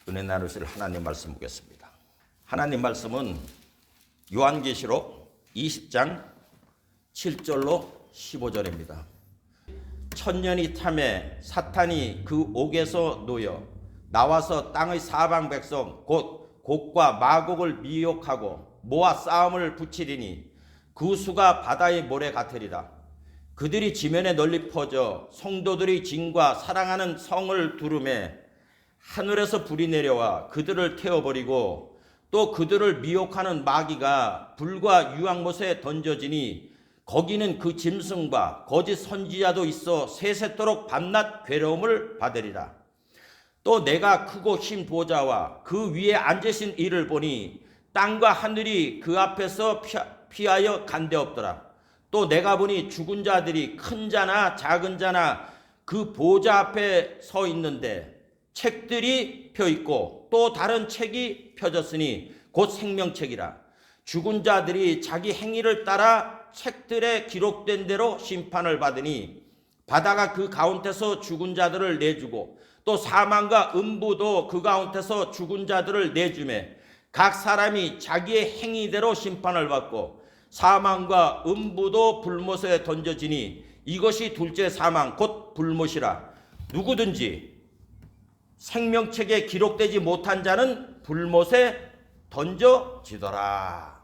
은혜 나누실 하나님 말씀 보겠습니다. 하나님 말씀은 요한계시록 20장 7절로 15절입니다. 천년이 참에 사탄이 그 옥에서 놓여 나와서 땅의 사방 백성 곧 곡과 마곡을 미혹하고 모아 싸움을 붙이리니 그 수가 바다의 모래 같으리라. 그들이 지면에 널리 퍼져 성도들이 진과 사랑하는 성을 두르매 하늘에서 불이 내려와 그들을 태워버리고 또 그들을 미혹하는 마귀가 불과 유황못에 던져지니 거기는 그 짐승과 거짓 선지자도 있어 세세토록 밤낮 괴로움을 받으리라. 또 내가 크고 흰 보좌와 그 위에 앉으신 이를 보니 땅과 하늘이 그 앞에서 피하여 간데없더라. 또 내가 보니 죽은 자들이 큰 자나 작은 자나 그 보좌 앞에 서 있는데 책들이 펴 있고 또 다른 책이 펴졌으니 곧 생명책이라. 죽은 자들이 자기 행위를 따라 책들에 기록된 대로 심판을 받으니 바다가 그 가운데서 죽은 자들을 내주고 또 사망과 음부도 그 가운데서 죽은 자들을 내주매 각 사람이 자기의 행위대로 심판을 받고 사망과 음부도 불못에 던져지니 이것이 둘째 사망 곧 불못이라. 누구든지 생명책에 기록되지 못한 자는 불못에 던져지더라.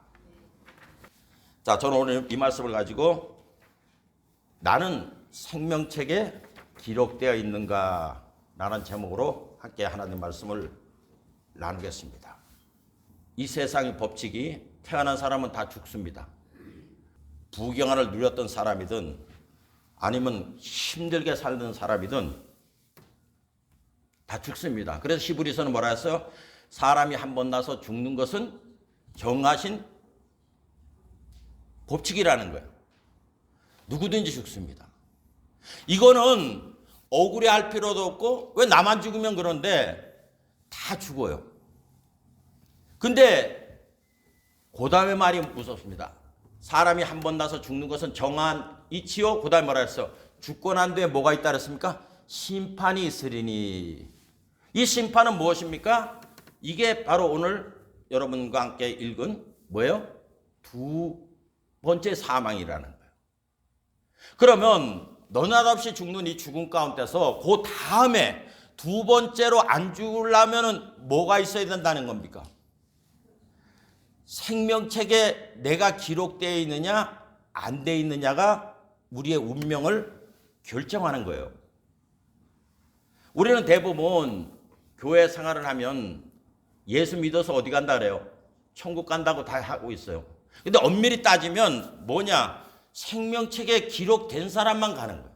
자, 저는 오늘 이 말씀을 가지고 나는 생명책에 기록되어 있는가 라는 제목으로 함께 하나님 말씀을 나누겠습니다. 이 세상의 법칙이 태어난 사람은 다 죽습니다. 부경화를 누렸던 사람이든 아니면 힘들게 살던 사람이든 다 죽습니다. 그래서 히브리서는 뭐라 했어요? 사람이 한 번 나서 죽는 것은 정하신 법칙이라는 거예요. 누구든지 죽습니다. 이거는 억울해할 필요도 없고 왜 나만 죽으면 그런데 다 죽어요. 근데 그 다음에 말이 무섭습니다. 사람이 한 번 나서 죽는 것은 정한 이치요. 그 다음에 뭐라 했어? 죽고 난 뒤에 뭐가 있다 그랬습니까? 심판이 있으리니. 이 심판은 무엇입니까? 이게 바로 오늘 여러분과 함께 읽은 뭐예요? 두 번째 사망이라는 거예요. 그러면 너나답시 죽는 이 죽음 가운데서 그 다음에 두 번째로 안 죽으려면 뭐가 있어야 된다는 겁니까? 생명책에 내가 기록되어 있느냐 안 되어 있느냐가 우리의 운명을 결정하는 거예요. 우리는 대부분 교회 생활을 하면 예수 믿어서 어디 간다 그래요? 천국 간다고 다 하고 있어요. 근데 엄밀히 따지면 뭐냐? 생명책에 기록된 사람만 가는 거예요.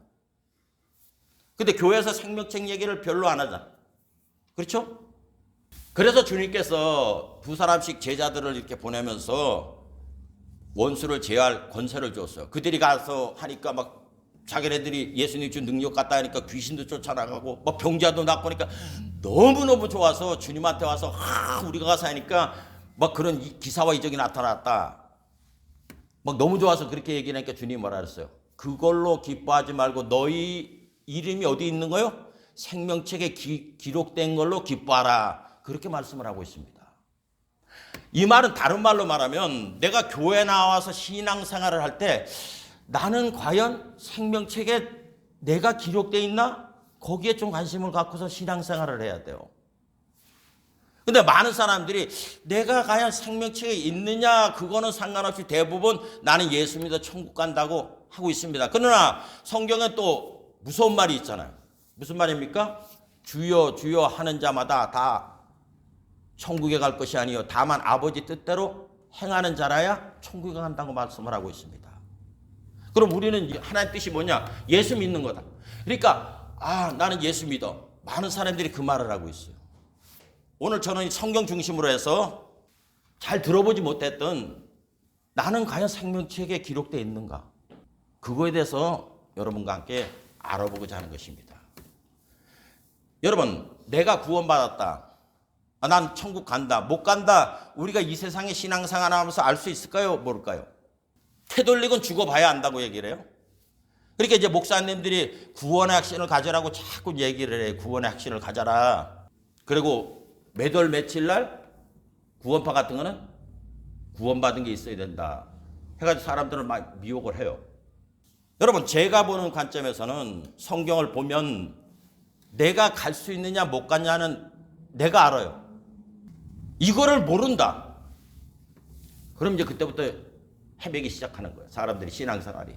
근데 교회에서 생명책 얘기를 별로 안 하잖아. 그렇죠? 그래서 주님께서 두 사람씩 제자들을 이렇게 보내면서 원수를 제할 권세를 줬어요. 그들이 가서 하니까 막 자기네들이 예수님 준 능력 같다 하니까 귀신도 쫓아나가고 막 병자도 낫고 하니까 너무너무 좋아서 주님한테 와서 우리가 가서 하니까 막 그런 기사와 이적이 나타났다. 막 너무 좋아서 그렇게 얘기하니까 주님이 뭐라 그랬어요? 그걸로 기뻐하지 말고 너희 이름이 어디 있는 거요? 생명책에 기록된 걸로 기뻐하라. 그렇게 말씀을 하고 있습니다. 이 말은 다른 말로 말하면 내가 교회 나와서 신앙생활을 할 때 나는 과연 생명책에 내가 기록되어 있나? 거기에 좀 관심을 갖고서 신앙생활을 해야 돼요. 근데 많은 사람들이 내가 과연 생명책에 있느냐 그거는 상관없이 대부분 나는 예수 믿어 천국 간다고 하고 있습니다. 그러나 성경에 또 무서운 말이 있잖아요. 무슨 말입니까? 주여 주여 하는 자마다 다 천국에 갈 것이 아니요 다만 아버지 뜻대로 행하는 자라야 천국에 간다고 말씀을 하고 있습니다. 그럼 우리는 하나님 뜻이 뭐냐? 예수 믿는 거다. 그러니까 나는 예수 믿어. 많은 사람들이 그 말을 하고 있어요. 오늘 저는 성경 중심으로 해서 잘 들어보지 못했던 나는 과연 생명책에 기록되어 있는가? 그거에 대해서 여러분과 함께 알아보고자 하는 것입니다. 여러분, 내가 구원받았다. 난 천국 간다. 못 간다. 우리가 이 세상에 신앙생활 하면서 알 수 있을까요? 모를까요? 캐톨릭은 죽어봐야 안다고 얘기를 해요. 그러니까 이제 목사님들이 구원의 확신을 가져라고 자꾸 얘기를 해요. 구원의 확신을 가져라. 그리고 몇 월 며칠 날 구원파 같은 거는 구원받은 게 있어야 된다 해가지고 사람들을 막 미혹을 해요. 여러분, 제가 보는 관점에서는 성경을 보면 내가 갈 수 있느냐 못 가냐는 내가 알아요. 이거를 모른다. 그럼 이제 그때부터 헤매기 시작하는 거예요. 사람들이 신앙생활이.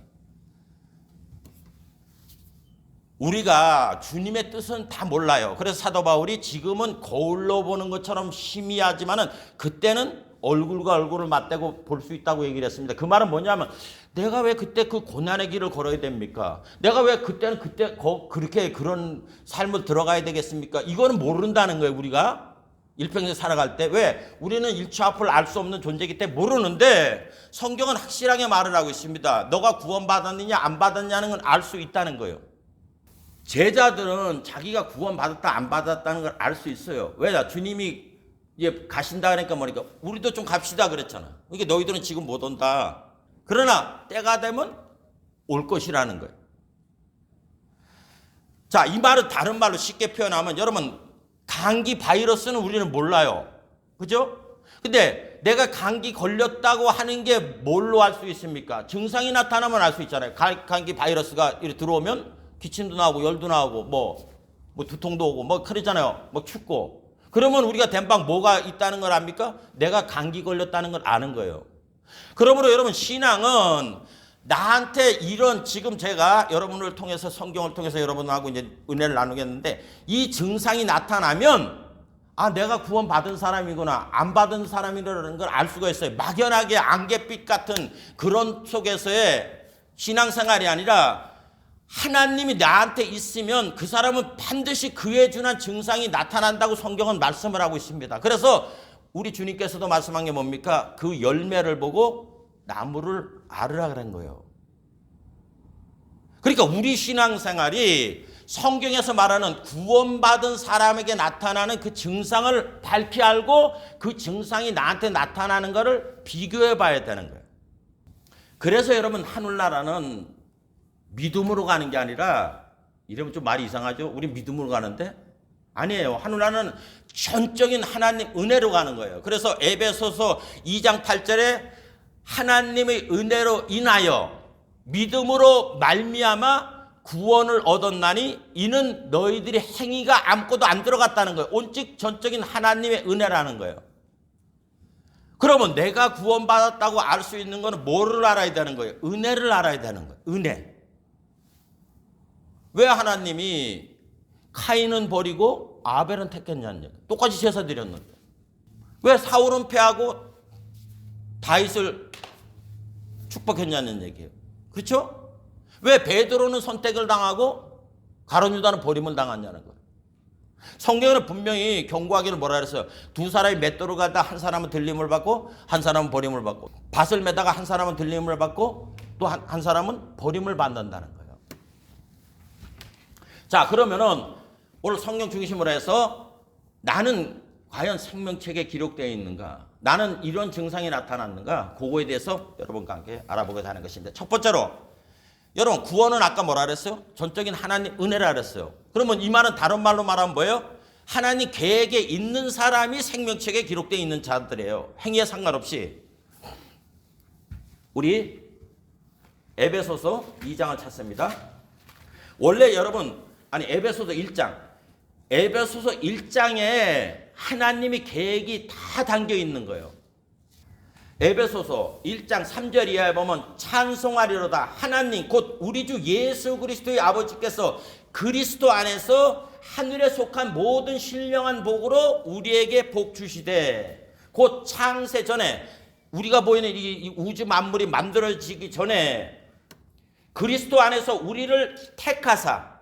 우리가 주님의 뜻은 다 몰라요. 그래서 사도 바울이 지금은 거울로 보는 것처럼 희미하지만은 그때는 얼굴과 얼굴을 맞대고 볼 수 있다고 얘기를 했습니다. 그 말은 뭐냐면 내가 왜 그때 그 고난의 길을 걸어야 됩니까? 내가 왜 그때는 그렇게 그런 삶을 들어가야 되겠습니까? 이거는 모른다는 거예요. 우리가 일평생 살아갈 때. 왜? 우리는 일초 앞을 알 수 없는 존재이기 때문에 모르는데 성경은 확실하게 말을 하고 있습니다. 너가 구원받았느냐 안 받았냐는 건 알 수 있다는 거예요. 제자들은 자기가 구원받았다 안 받았다는 걸 알 수 있어요. 왜? 주님이 이제 가신다 그러니까 뭐니까 우리도 좀 갑시다 그랬잖아. 그러니까 너희들은 지금 못 온다. 그러나 때가 되면 올 것이라는 거예요. 자, 이 말은 다른 말로 쉽게 표현하면 여러분, 감기 바이러스는 우리는 몰라요. 그죠? 근데 내가 감기 걸렸다고 하는 게 뭘로 알 수 있습니까? 증상이 나타나면 알 수 있잖아요. 감기 바이러스가 이렇게 들어오면 기침도 나오고 열도 나오고 뭐 두통도 오고 뭐 그러잖아요. 뭐 춥고. 그러면 우리가 댐방 뭐가 있다는 걸 압니까? 내가 감기 걸렸다는 걸 아는 거예요. 그러므로 여러분, 신앙은 나한테 이런, 지금 제가 여러분을 통해서 성경을 통해서 여러분하고 이제 은혜를 나누겠는데 이 증상이 나타나면 아, 내가 구원받은 사람이구나 안 받은 사람이라는 걸 알 수가 있어요. 막연하게 안갯빛 같은 그런 속에서의 신앙생활이 아니라 하나님이 나한테 있으면 그 사람은 반드시 그에 준한 증상이 나타난다고 성경은 말씀을 하고 있습니다. 그래서 우리 주님께서도 말씀한 게 뭡니까? 그 열매를 보고 나무를 알으라 그런 거예요. 그러니까 우리 신앙생활이 성경에서 말하는 구원받은 사람에게 나타나는 그 증상을 밝히 알고 그 증상이 나한테 나타나는 것을 비교해 봐야 되는 거예요. 그래서 여러분, 하늘나라는 믿음으로 가는 게 아니라, 이러면 좀 말이 이상하죠? 우리 믿음으로 가는데? 아니에요. 하늘나라는 전적인 하나님 은혜로 가는 거예요. 그래서 에베소서 2장 8절에 하나님의 은혜로 인하여 믿음으로 말미암아 구원을 얻었나니 이는 너희들이 행위가 아무것도 안 들어갔다는 거예요. 온직 전적인 하나님의 은혜라는 거예요. 그러면 내가 구원받았다고 알 수 있는 거는 뭐를 알아야 되는 거예요? 은혜를 알아야 되는 거예요. 은혜. 왜 하나님이 카인은 버리고 아벨은 택했냐는 얘기예요. 똑같이 제사 드렸는데. 왜 사울은 패하고 다윗을 축복했냐는 얘기예요. 그렇죠? 왜 베드로는 선택을 당하고 가룟 유다는 버림을 당했냐는 거예요. 성경에는 분명히 경고하기를 뭐라 그랬어요? 두 사람이 맷돌을 가다 한 사람은 들림을 받고 한 사람은 버림을 받고, 밭을 매다가 한 사람은 들림을 받고 또 한 사람은 버림을 받는다는 거예요. 자, 그러면은 오늘 성경 중심으로 해서 나는 과연 생명책에 기록되어 있는가? 나는 이런 증상이 나타났는가? 그거에 대해서 여러분과 함께 알아보게 되는 것인데, 첫 번째로 여러분, 구원은 아까 뭐라 그랬어요? 전적인 하나님 은혜라 그랬어요. 그러면 이 말은 다른 말로 말하면 뭐예요? 하나님 계획에 있는 사람이 생명책에 기록되어 있는 자들이에요. 행위에 상관없이. 우리 에베소서 2장을 찾습니다. 원래 여러분, 에베소서 1장. 에베소서 1장에 하나님의 계획이 다 담겨 있는 거예요. 에베소서 1장 3절 이하에 보면 찬송하리로다 하나님 곧 우리 주 예수 그리스도의 아버지께서 그리스도 안에서 하늘에 속한 모든 신령한 복으로 우리에게 복 주시되, 곧 창세 전에 우리가 보이는 이 우주 만물이 만들어지기 전에 그리스도 안에서 우리를 택하사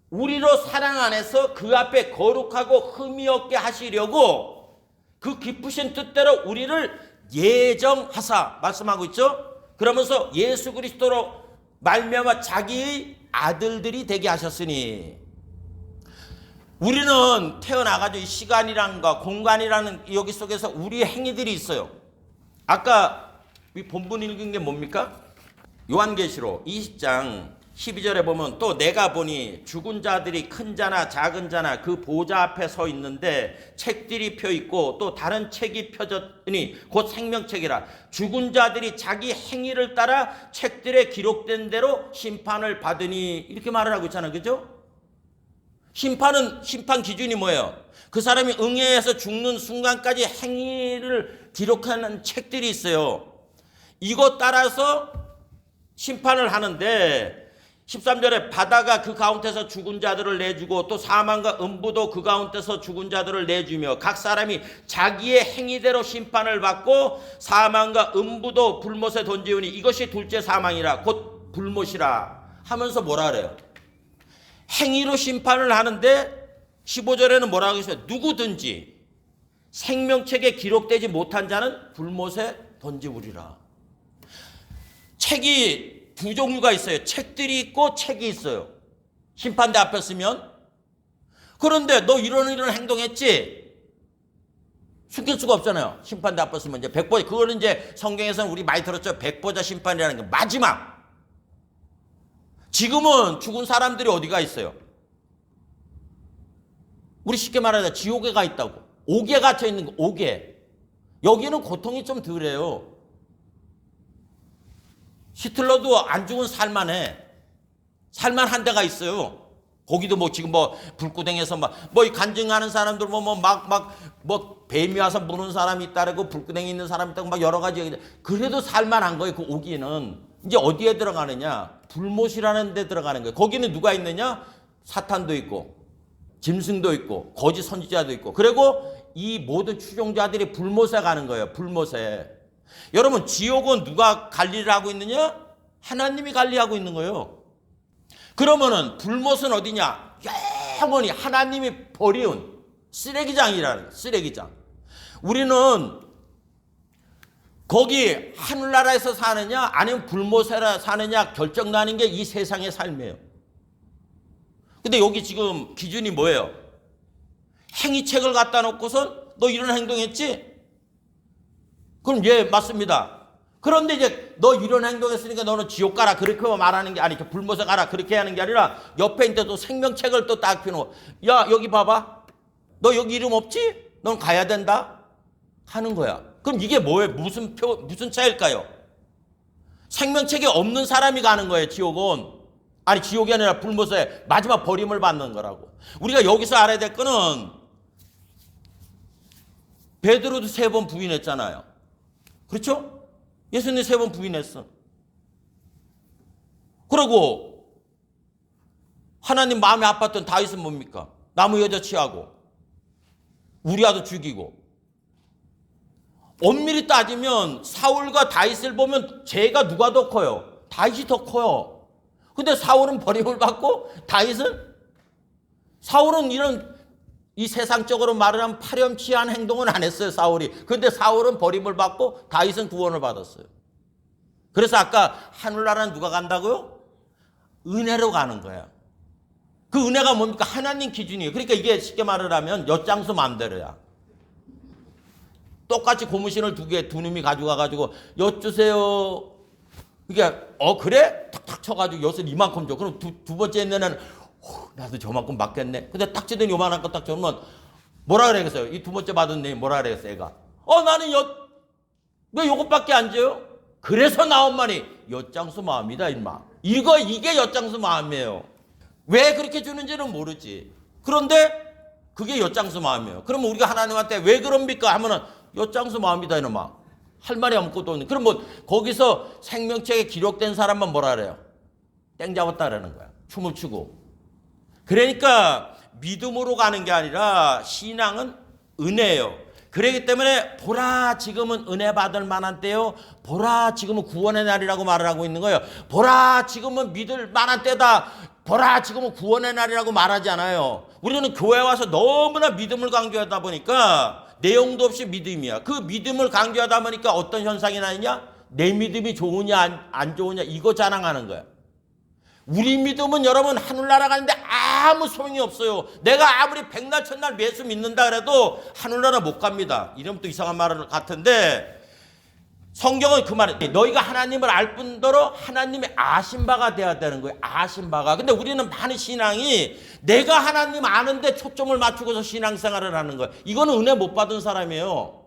우리로 사랑 안에서 그 앞에 거룩하고 흠이 없게 하시려고 그 기쁘신 뜻대로 우리를 예정하사 말씀하고 있죠. 그러면서 예수 그리스도로 말미암아 자기의 아들들이 되게 하셨으니, 우리는 태어나가지고 이 시간이라는 거 공간이라는 여기 속에서 우리의 행위들이 있어요. 아까 본문 읽은 게 뭡니까? 요한계시록 20장 12절에 보면 또 내가 보니 죽은 자들이 큰 자나 작은 자나 그 보좌 앞에 서 있는데 책들이 펴 있고 또 다른 책이 펴졌으니 곧 생명책이라. 죽은 자들이 자기 행위를 따라 책들에 기록된 대로 심판을 받으니, 이렇게 말을 하고 있잖아요. 그죠? 심판 기준이 뭐예요? 그 사람이 응해에서 죽는 순간까지 행위를 기록하는 책들이 있어요. 이것 따라서 심판을 하는데, 13절에 바다가 그 가운데서 죽은 자들을 내주고 또 사망과 음부도 그 가운데서 죽은 자들을 내주며 각 사람이 자기의 행위대로 심판을 받고 사망과 음부도 불못에 던지우니 이것이 둘째 사망이라 곧 불못이라 하면서 뭐라 그래요? 행위로 심판을 하는데 15절에는 뭐라고 했어요? 누구든지 생명책에 기록되지 못한 자는 불못에 던지우리라. 책이 두 종류가 있어요. 책들이 있고 책이 있어요. 심판대 앞에 쓰면. 그런데 너 이런 행동했지? 숨길 수가 없잖아요. 심판대 앞에 쓰면 이제 백보자, 그거는 이제 성경에서는 우리 많이 들었죠. 백보자 심판이라는 게 마지막. 지금은 죽은 사람들이 어디가 있어요? 우리 쉽게 말하자 지옥에 가 있다고. 옥에 갇혀 있는 거, 옥에. 여기는 고통이 좀 덜해요. 히틀러도 안 죽은 살만해. 살만한 데가 있어요. 거기도 뭐 지금 뭐 불구덩이에서 뭐 간증하는 사람들 뭐 뱀이 와서 무는 사람이 있다고 불구덩이 있는 사람이 있다고 막 여러 가지 얘기. 그래도 살만한 거예요. 그 오기는 이제 어디에 들어가느냐? 불못이라는 데 들어가는 거예요. 거기는 누가 있느냐? 사탄도 있고 짐승도 있고 거짓 선지자도 있고, 그리고 이 모든 추종자들이 불못에 가는 거예요. 불못에. 여러분, 지옥은 누가 관리를 하고 있느냐? 하나님이 관리하고 있는 거예요. 그러면은 불못은 어디냐? 영원히 하나님이 버리운 쓰레기장이라는 거예요. 쓰레기장. 우리는 거기 하늘나라에서 사느냐 아니면 불못에 사느냐 결정나는 게 이 세상의 삶이에요. 근데 여기 지금 기준이 뭐예요? 행위책을 갖다 놓고선 너 이런 행동했지? 그럼 예, 맞습니다. 그런데 이제 너 이런 행동했으니까 너는 지옥 가라 그렇게 말하는 게 아니죠. 불못에 가라 그렇게 하는 게 아니라 옆에 있는데 또 생명책을 또 딱 펴놓고, 야 여기 봐봐, 너 여기 이름 없지? 넌 가야 된다 하는 거야. 그럼 이게 뭐예요? 무슨 차일까요? 생명책이 없는 사람이 가는 거예요. 지옥은. 아니 지옥이 아니라 불못에 마지막 버림을 받는 거라고. 우리가 여기서 알아야 될 거는 베드로도 3번 부인했잖아요. 그렇죠? 예수님 3번 부인했어. 그리고 하나님 마음이 아팠던 다윗은 뭡니까? 나무 여자 취하고 우리아도 죽이고. 엄밀히 따지면 사울과 다윗을 보면 죄가 누가 더 커요? 다윗이 더 커요. 근데 사울은 버림을 받고 사울은 이런 이 세상적으로 말을 하면 파렴치한 행동은 안 했어요. 사울이. 근데 사울은 버림을 받고 다윗은 구원을 받았어요. 그래서 아까 하늘나라는 누가 간다고요? 은혜로 가는 거야. 그 은혜가 뭡니까? 하나님 기준이에요. 그러니까 이게 쉽게 말을 하면 엿장수 마음대로야. 똑같이 고무신을 두 놈이 가져가가지고 엿 주세요. 그러니까 그래? 탁탁 쳐가지고 엿을 이만큼 줘. 그럼 두 번째 있는 나도 저만큼 맞겠네. 근데 딱 찌더니 요만한 거 딱 주면 뭐라 그래야겠어요? 이 두 번째 받은 애 뭐라 그래야겠어요? 애가 나는 왜 요것밖에 안 줘요? 그래서 나온 말이 엿장수 마음이다 임마. 이게 엿장수 마음이에요. 왜 그렇게 주는지는 모르지. 그런데 그게 엿장수 마음이에요. 그러면 우리가 하나님한테 왜 그럽니까 하면은 엿장수 마음이다 이놈아. 할 말이 아무것도 없는. 그럼 뭐 거기서 생명책에 기록된 사람만 뭐라 그래요? 땡 잡았다라는 거야. 춤을 추고. 그러니까 믿음으로 가는 게 아니라 신앙은 은혜예요. 그렇기 때문에 보라 지금은 은혜 받을 만한 때요. 보라 지금은 구원의 날이라고 말을 하고 있는 거예요. 보라 지금은 믿을 만한 때다. 보라 지금은 구원의 날이라고 말하지 않아요. 우리는 교회 와서 너무나 믿음을 강조하다 보니까 내용도 없이 믿음이야. 그 믿음을 강조하다 보니까 어떤 현상이 나느냐? 내 믿음이 좋으냐 안 좋으냐 이거 자랑하는 거야. 우리 믿음은 여러분 하늘나라 가는데 아무 소용이 없어요. 내가 아무리 백날 천날 매수 믿는다 그래도 하늘나라 못 갑니다. 이러면 또 이상한 말 같은데 성경은 그 말에 너희가 하나님을 알 뿐더러 하나님의 아신 바가 되어야 되는 거예요. 아신 바가. 근데 우리는 많은 신앙이 내가 하나님 아는데 초점을 맞추고서 신앙생활을 하는 거예요. 이거는 은혜 못 받은 사람이에요.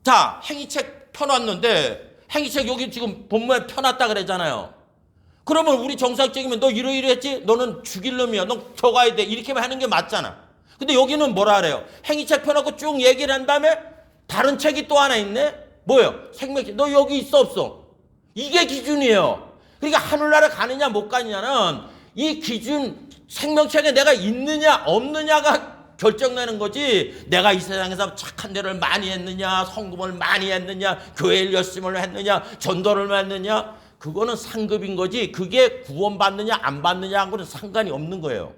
자, 행위책 펴놨는데 행위책 여기 지금 본문에 펴놨다 그랬잖아요. 그러면 우리 정상적이면 너 이러이러했지? 너는 죽일 놈이야. 너 들어가야 돼. 이렇게만 하는 게 맞잖아. 근데 여기는 뭐라 그래요? 행위책 펴놓고 쭉 얘기를 한 다음에 다른 책이 또 하나 있네? 뭐예요? 생명책. 너 여기 있어 없어? 이게 기준이에요. 그러니까 하늘나라 가느냐 못 가느냐는 이 기준 생명책에 내가 있느냐 없느냐가 결정내는 거지. 내가 이 세상에서 착한 일을 많이 했느냐, 성금을 많이 했느냐, 교회를 열심히 했느냐, 전도를 했느냐, 그거는 상급인 거지. 그게 구원받느냐 안 받느냐하고는 상관이 없는 거예요.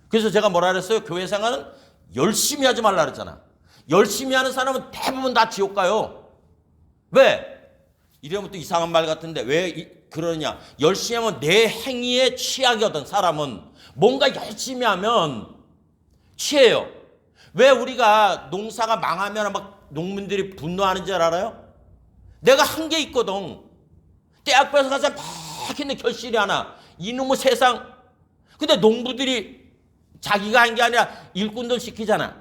그래서 제가 뭐라 그랬어요? 교회 생활은 열심히 하지 말라 그랬잖아. 열심히 하는 사람은 대부분 다 지옥 가요. 왜? 이러면 또 이상한 말 같은데 왜 그러냐? 열심히 하면 내 행위에 취하거든. 사람은 뭔가 열심히 하면 취해요. 왜 우리가 농사가 망하면 막 농민들이 분노하는 줄 알아요? 내가 한 게 있거든. 대학교에서 가서 막 있는 결실이 하나. 이놈의 세상. 근데 농부들이 자기가 한 게 아니라 일꾼들 시키잖아.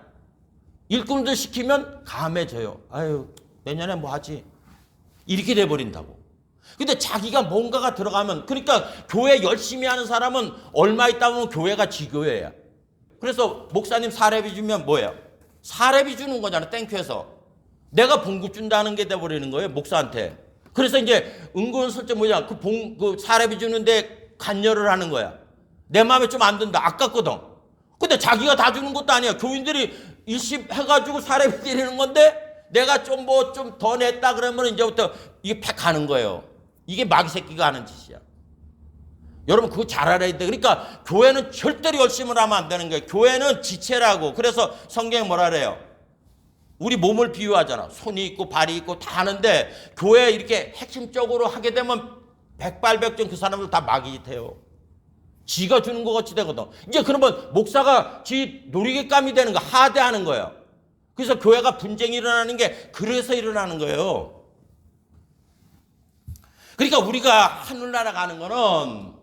일꾼들 시키면 감해져요. 아유, 내년에 뭐 하지? 이렇게 돼버린다고. 근데 자기가 뭔가가 들어가면, 그러니까 교회 열심히 하는 사람은 얼마 있다 보면 교회가 지교회야. 그래서 목사님 사례비 주면 뭐예요? 사례비 주는 거잖아, 땡큐해서. 내가 봉급 준다는 게 돼버리는 거예요, 목사한테. 그래서 이제 은근슬쩍 뭐냐, 그 사례비 주는데 관여를 하는 거야. 내 마음에 좀 안 든다, 아깝거든. 근데 자기가 다 주는 것도 아니야. 교인들이 일십 해가지고 사례비 드리는 건데 내가 좀 뭐 좀 더 냈다 그러면 이제부터 이게 팩 가는 거예요. 이게 마귀 새끼가 하는 짓이야. 여러분 그거 잘 알아야 돼. 그러니까 교회는 절대로 열심히 하면 안 되는 거예요. 교회는 지체라고. 그래서 성경에 뭐라 그래요? 우리 몸을 비유하잖아. 손이 있고 발이 있고 다 하는데 교회 이렇게 핵심적으로 하게 되면 백발백중 그 사람들 다 마귀 짓해요. 지가 주는 것 같이 되거든. 이제 그러면 목사가 지 놀이개감이 되는 거, 하대하는 거예요. 그래서 교회가 분쟁이 일어나는 게 그래서 일어나는 거예요. 그러니까 우리가 하늘나라 가는 거는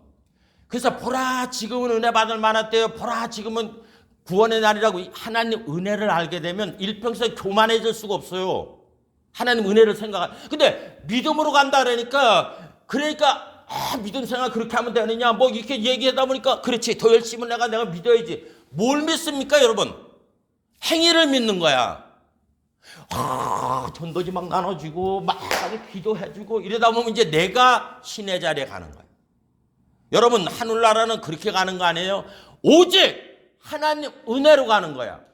그래서 보라 지금은 은혜 받을 만한 때요. 보라 지금은 구원의 날이라고 하나님 은혜를 알게 되면 일평생 교만해질 수가 없어요. 하나님 은혜를 생각하. 근데 믿음으로 간다 그러니까 믿음 생활 그렇게 하면 되느냐 뭐 이렇게 얘기하다 보니까 그렇지 더 열심히 내가 믿어야지. 뭘 믿습니까 여러분? 행위를 믿는 거야. 전도지 막 나눠주고 막 기도해주고 이러다 보면 이제 내가 신의 자리에 가는 거야. 여러분 하늘나라는 그렇게 가는 거 아니에요? 오직 하나님 은혜로 가는 거야.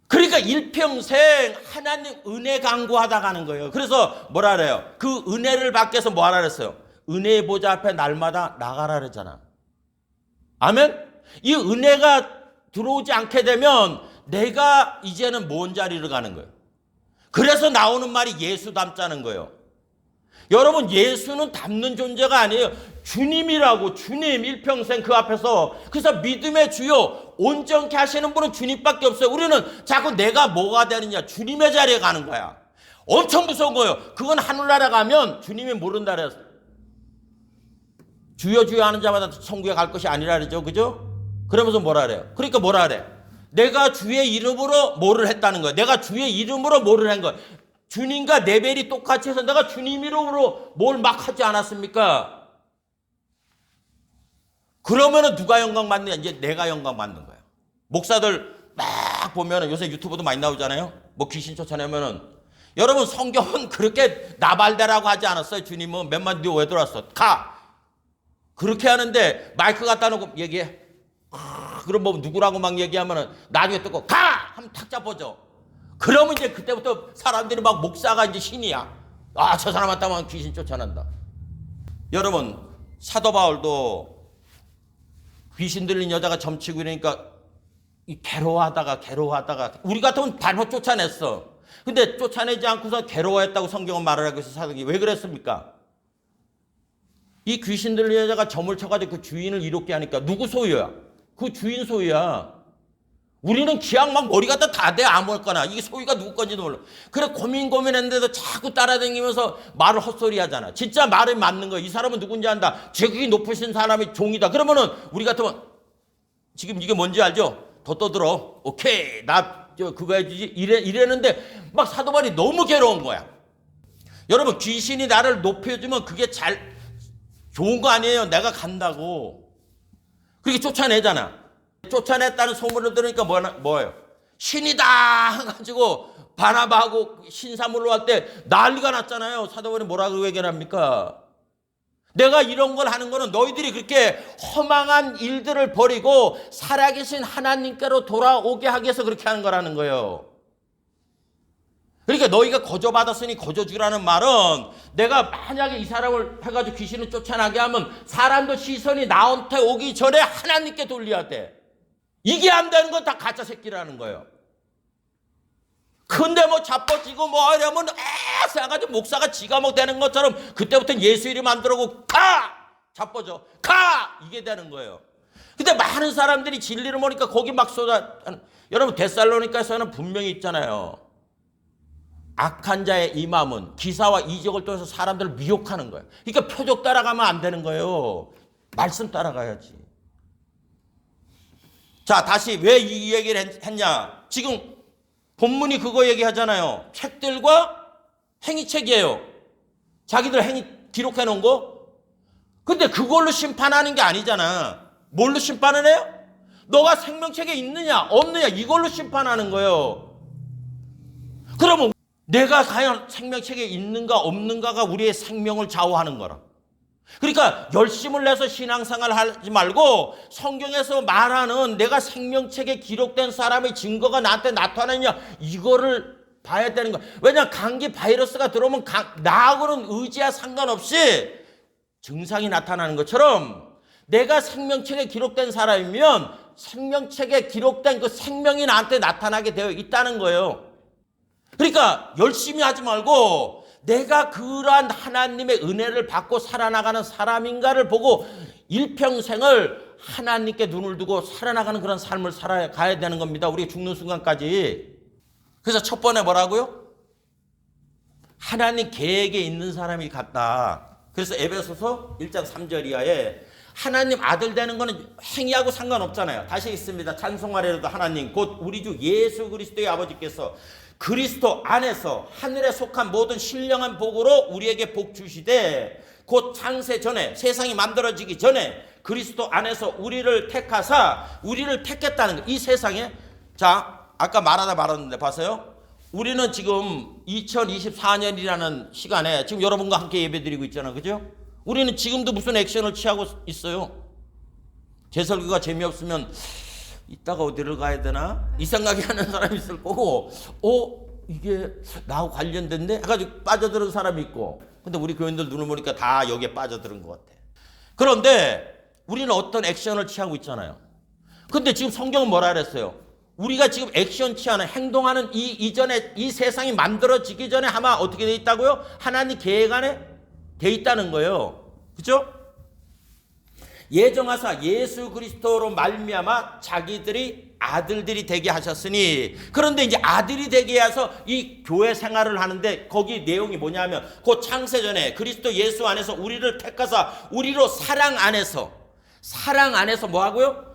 그러니까 일평생 하나님 은혜 강구하다 가는 거예요. 그래서 뭐라 그래요? 그 은혜를 받기 위해서 뭐 하라 그랬어요? 은혜의 보좌 앞에 날마다 나가라 그랬잖아. 아멘? 이 은혜가 들어오지 않게 되면 내가 이제는 먼 자리를 가는 거예요. 그래서 나오는 말이 예수 닮자는 거예요. 여러분 예수는 닮는 존재가 아니에요. 주님이라고. 주님 일평생 그 앞에서. 그래서 믿음의 주요 온전케 하시는 분은 주님밖에 없어요. 우리는 자꾸 내가 뭐가 되느냐 주님의 자리에 가는 거야. 엄청 무서운 거예요. 그건 하늘나라 가면 주님이 모른다 그랬어요. 주여 주여 하는 자마다 천국에 갈 것이 아니라 그러죠. 그죠? 그러면서 뭐라 그래요? 그러니까 뭐라 그래? 내가 주의 이름으로 뭐를 했다는 거야. 내가 주의 이름으로 뭐를 한 거야. 주님과 레벨이 똑같이 해서 내가 주님 이름으로 뭘 막 하지 않았습니까? 그러면은 누가 영광 받느냐? 이제 내가 영광 받는 거야. 목사들 막 보면은 요새 유튜브도 많이 나오잖아요. 뭐 귀신 쫓아내면은 여러분 성경은 그렇게 나발대라고 하지 않았어요. 주님은 몇만 뒤에 왜 들어왔어? 가. 그렇게 하는데 마이크 갖다 놓고 얘기해. 그럼 뭐 누구라고 막 얘기하면은 나중에 또 가! 하면 탁 잡아줘. 그러면 이제 그때부터 사람들이 막 목사가 이제 신이야. 아, 저 사람 왔다면 귀신 쫓아낸다. 여러분, 사도 바울도 귀신 들린 여자가 점치고 이러니까 괴로워하다가 우리 같으면 발로 쫓아냈어. 근데 쫓아내지 않고서 괴로워했다고 성경은 말을 하고 있어. 사도기 왜 그랬습니까? 이 귀신 들린 여자가 점을 쳐가지고 그 주인을 이롭게 하니까 누구 소유야? 그 주인 소유야. 우리는 기왕 막 머리 갖다 다 대 아무거나 이게 소유가 누구 건지도 몰라. 그래 고민했는데도 자꾸 따라다니면서 말을 헛소리 하잖아. 진짜 말이 맞는 거야. 이 사람은 누군지 안다. 제국이 높으신 사람이 종이다. 그러면은 우리 같으면 지금 이게 뭔지 알죠? 더 떠들어. 오케이 나 그거 해주지 이랬는데 막 사도 바울이 너무 괴로운 거야. 여러분 귀신이 나를 높여주면 그게 잘 좋은 거 아니에요. 내가 간다고. 그렇게 쫓아내잖아. 쫓아냈다는 소문을 들으니까 뭐예요? 신이다 해가지고 바나바하고 신사물로 할 때 난리가 났잖아요. 사도 바울이 뭐라고 얘기합니까? 내가 이런 걸 하는 거는 너희들이 그렇게 허망한 일들을 버리고 살아계신 하나님께로 돌아오게 하기 위해서 그렇게 하는 거라는 거예요. 그러니까 너희가 거저받았으니 거저주라는 말은 내가 만약에 이 사람을 해가지고 귀신을 쫓아나게 하면 사람도 시선이 나한테 오기 전에 하나님께 돌려야 돼. 이게 안 되는 건 다 가짜 새끼라는 거예요. 근데 뭐 자빠지고 뭐 이러면 싸가지고 목사가 지가 뭐 되는 것처럼 그때부터는 예수 이름 안 들어오고 가! 자빠져. 가! 이게 되는 거예요. 근데 많은 사람들이 진리를 모르니까 거기 막 여러분 데살로니가에서는 분명히 있잖아요. 악한 자의 이 마음은 기사와 이적을 통해서 사람들을 미혹하는 거예요. 그러니까 표적 따라가면 안 되는 거예요. 말씀 따라가야지. 자, 다시 왜 이 얘기를 했냐? 지금 본문이 그거 얘기하잖아요. 책들과 행위책이에요. 자기들 행위 기록해 놓은 거. 근데 그걸로 심판하는 게 아니잖아. 뭘로 심판을 해요? 너가 생명책에 있느냐 없느냐 이걸로 심판하는 거예요. 그러면 내가 과연 생명책에 있는가 없는가가 우리의 생명을 좌우하는 거라. 그러니까 열심을 내서 신앙생활 하지 말고 성경에서 말하는 내가 생명책에 기록된 사람의 증거가 나한테 나타나느냐 이거를 봐야 되는 거야. 왜냐하면 감기 바이러스가 들어오면 나하고는 의지와 상관없이 증상이 나타나는 것처럼 내가 생명책에 기록된 사람이면 생명책에 기록된 그 생명이 나한테 나타나게 되어 있다는 거예요. 그러니까 열심히 하지 말고 내가 그러한 하나님의 은혜를 받고 살아나가는 사람인가를 보고 일평생을 하나님께 눈을 두고 살아나가는 그런 삶을 살아가야 되는 겁니다. 우리가 죽는 순간까지. 그래서 첫 번에 뭐라고요? 하나님 계획에 있는 사람이 같다. 그래서 에베소서 1장 3절 이하에 하나님 아들 되는 거는 행위하고 상관없잖아요. 다시 있습니다. 찬송하리로다 하나님 곧 우리 주 예수 그리스도의 아버지께서 그리스도 안에서 하늘에 속한 모든 신령한 복으로 우리에게 복 주시되 곧 창세 전에 세상이 만들어지기 전에 그리스도 안에서 우리를 택하사 우리를 택했다는 거. 이 세상에 자 아까 말하다 말았는데 봤어요? 우리는 지금 2024년이라는 시간에 지금 여러분과 함께 예배드리고 있잖아요. 그죠? 우리는 지금도 무슨 액션을 취하고 있어요. 제 설교가 재미없으면 이따가 어디를 가야 되나? 이 생각이 하는 사람이 있을 거고 이게 나하고 관련된데? 해가지고 빠져드는 사람이 있고 근데 우리 교인들 눈을 보니까 다 여기에 빠져드는 것 같아. 그런데 우리는 어떤 액션을 취하고 있잖아요. 근데 지금 성경은 뭐라 그랬어요? 우리가 지금 액션 취하는 행동하는 이전에 이 세상이 만들어지기 전에 아마 어떻게 돼 있다고요? 하나님 계획 안에 돼 있다는 거예요. 그죠? 예정하사 예수 그리스도로 말미암아 자기들이 아들들이 되게 하셨으니 그런데 이제 아들이 되게 해서 이 교회 생활을 하는데 거기 내용이 뭐냐면 그 창세전에 그리스도 예수 안에서 우리를 택하사 우리로 사랑 안에서 뭐 하고요?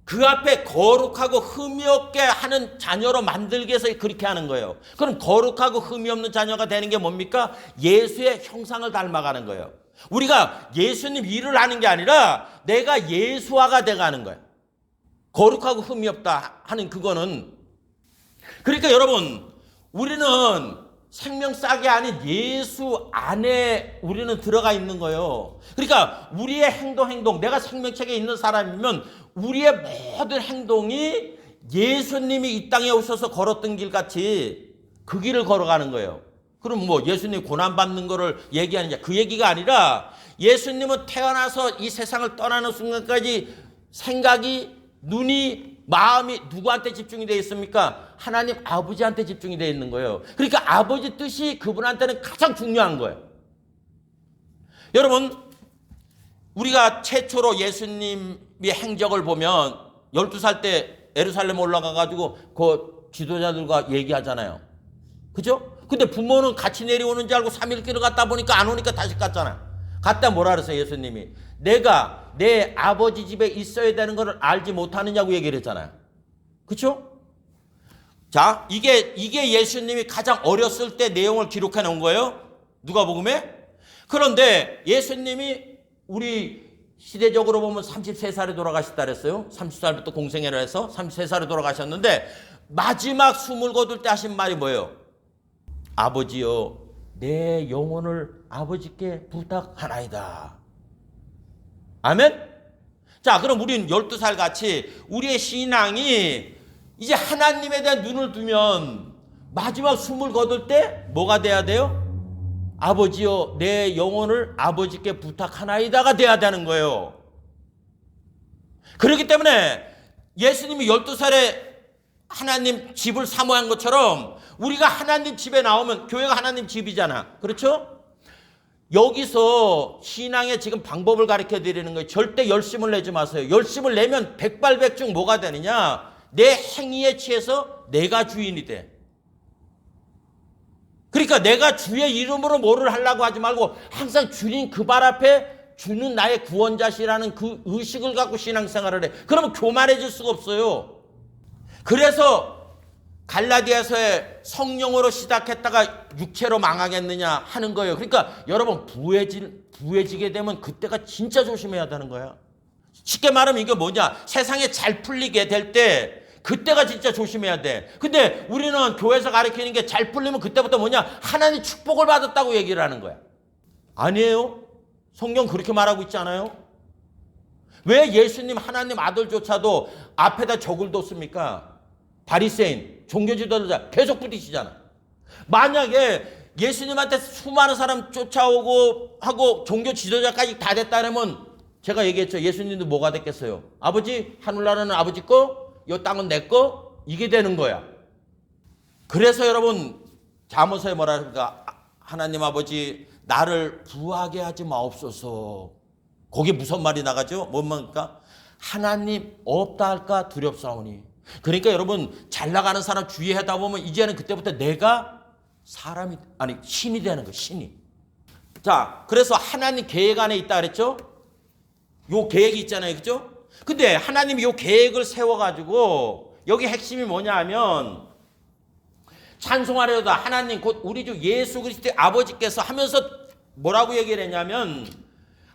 그 앞에 거룩하고 흠이 없게 하는 자녀로 만들기 위해서 그렇게 하는 거예요. 그럼 거룩하고 흠이 없는 자녀가 되는 게 뭡니까? 예수의 형상을 닮아가는 거예요. 우리가 예수님 일을 하는 게 아니라 내가 예수화가 돼가는 거예요. 거룩하고 흠이 없다 하는 그거는. 그러니까 여러분 우리는 생명싸개 아닌 예수 안에 우리는 들어가 있는 거예요. 그러니까 우리의 행동 내가 생명책에 있는 사람이면 우리의 모든 행동이 예수님이 이 땅에 오셔서 걸었던 길같이 그 길을 걸어가는 거예요. 그럼 뭐 예수님 고난받는 거를 얘기하느냐 그 얘기가 아니라 예수님은 태어나서 이 세상을 떠나는 순간까지 생각이 눈이 마음이 누구한테 집중이 되어 있습니까? 하나님 아버지한테 집중이 되어 있는 거예요. 그러니까 아버지 뜻이 그분한테는 가장 중요한 거예요. 여러분 우리가 최초로 예수님의 행적을 보면 12살 때 예루살렘 올라가가지고 그 지도자들과 얘기하잖아요. 그죠? 근데 부모는 같이 내려오는 줄 알고 3일 길을 갔다 보니까 안 오니까 다시 갔잖아. 갔다 뭐라 그랬어요, 예수님이? 내가 내 아버지 집에 있어야 되는 것을 알지 못하느냐고 얘기를 했잖아요. 그쵸? 자, 이게 예수님이 가장 어렸을 때 내용을 기록해 놓은 거예요. 누가복음에. 그런데 예수님이 우리 시대적으로 보면 33살에 돌아가셨다 그랬어요. 30살부터 공생애를 해서 33살에 돌아가셨는데 마지막 숨을 거둘 때 하신 말이 뭐예요? 아버지여, 내 영혼을 아버지께 부탁하나이다. 아멘? 자, 그럼 우리는 12살 같이 우리의 신앙이 이제 하나님에 대한 눈을 두면 마지막 숨을 거둘 때 뭐가 돼야 돼요? 아버지여, 내 영혼을 아버지께 부탁하나이다가 돼야 되는 거예요. 그렇기 때문에 예수님이 12살에 하나님 집을 사모한 것처럼 우리가 하나님 집에 나오면 교회가 하나님 집이잖아. 그렇죠? 여기서 신앙의 지금 방법을 가르쳐 드리는 거예요. 절대 열심을 내지 마세요. 열심을 내면 백발백중 뭐가 되느냐? 내 행위에 취해서 내가 주인이 돼. 그러니까 내가 주의 이름으로 뭐를 하려고 하지 말고 항상 주님 그 발 앞에 주는 나의 구원자시라는 그 의식을 갖고 신앙생활을 해. 그러면 교만해질 수가 없어요. 그래서 갈라디아서에 성령으로 시작했다가 육체로 망하겠느냐 하는 거예요. 그러니까 여러분 부해지게 되면 그때가 진짜 조심해야 되는 거야. 쉽게 말하면 이게 뭐냐? 세상에 잘 풀리게 될 때 그때가 진짜 조심해야 돼. 근데 우리는 교회에서 가르치는 게 잘 풀리면 그때부터 뭐냐? 하나님 축복을 받았다고 얘기를 하는 거야. 아니에요? 성경 그렇게 말하고 있지 않아요? 왜 예수님 하나님 아들조차도 앞에다 적을 뒀습니까? 바리새인, 종교지도자 계속 부딪히잖아. 만약에 예수님한테 수많은 사람 쫓아오고 하고 종교지도자까지 다 됐다면 제가 얘기했죠. 예수님도 뭐가 됐겠어요? 아버지, 하늘나라는 아버지 거, 이 땅은 내 거, 이게 되는 거야. 그래서 여러분 잠언서에 뭐라 합니까? 하나님 아버지 나를 부하게 하지 마옵소서. 거기에 무슨 말이 나가죠? 뭔 말입니까? 하나님 없다 할까 두렵사오니. 그러니까 여러분 잘 나가는 사람 주의하다 보면 이제는 그때부터 내가 사람이 아니 신이 되는 거예요. 신이. 자, 그래서 하나님 계획 안에 있다 그랬죠? 요 계획이 있잖아요. 그죠? 근데 하나님이 요 계획을 세워가지고 여기 핵심이 뭐냐 하면 찬송하려다 하나님 곧 우리 주 예수 그리스도의 아버지께서 하면서 뭐라고 얘기를 했냐면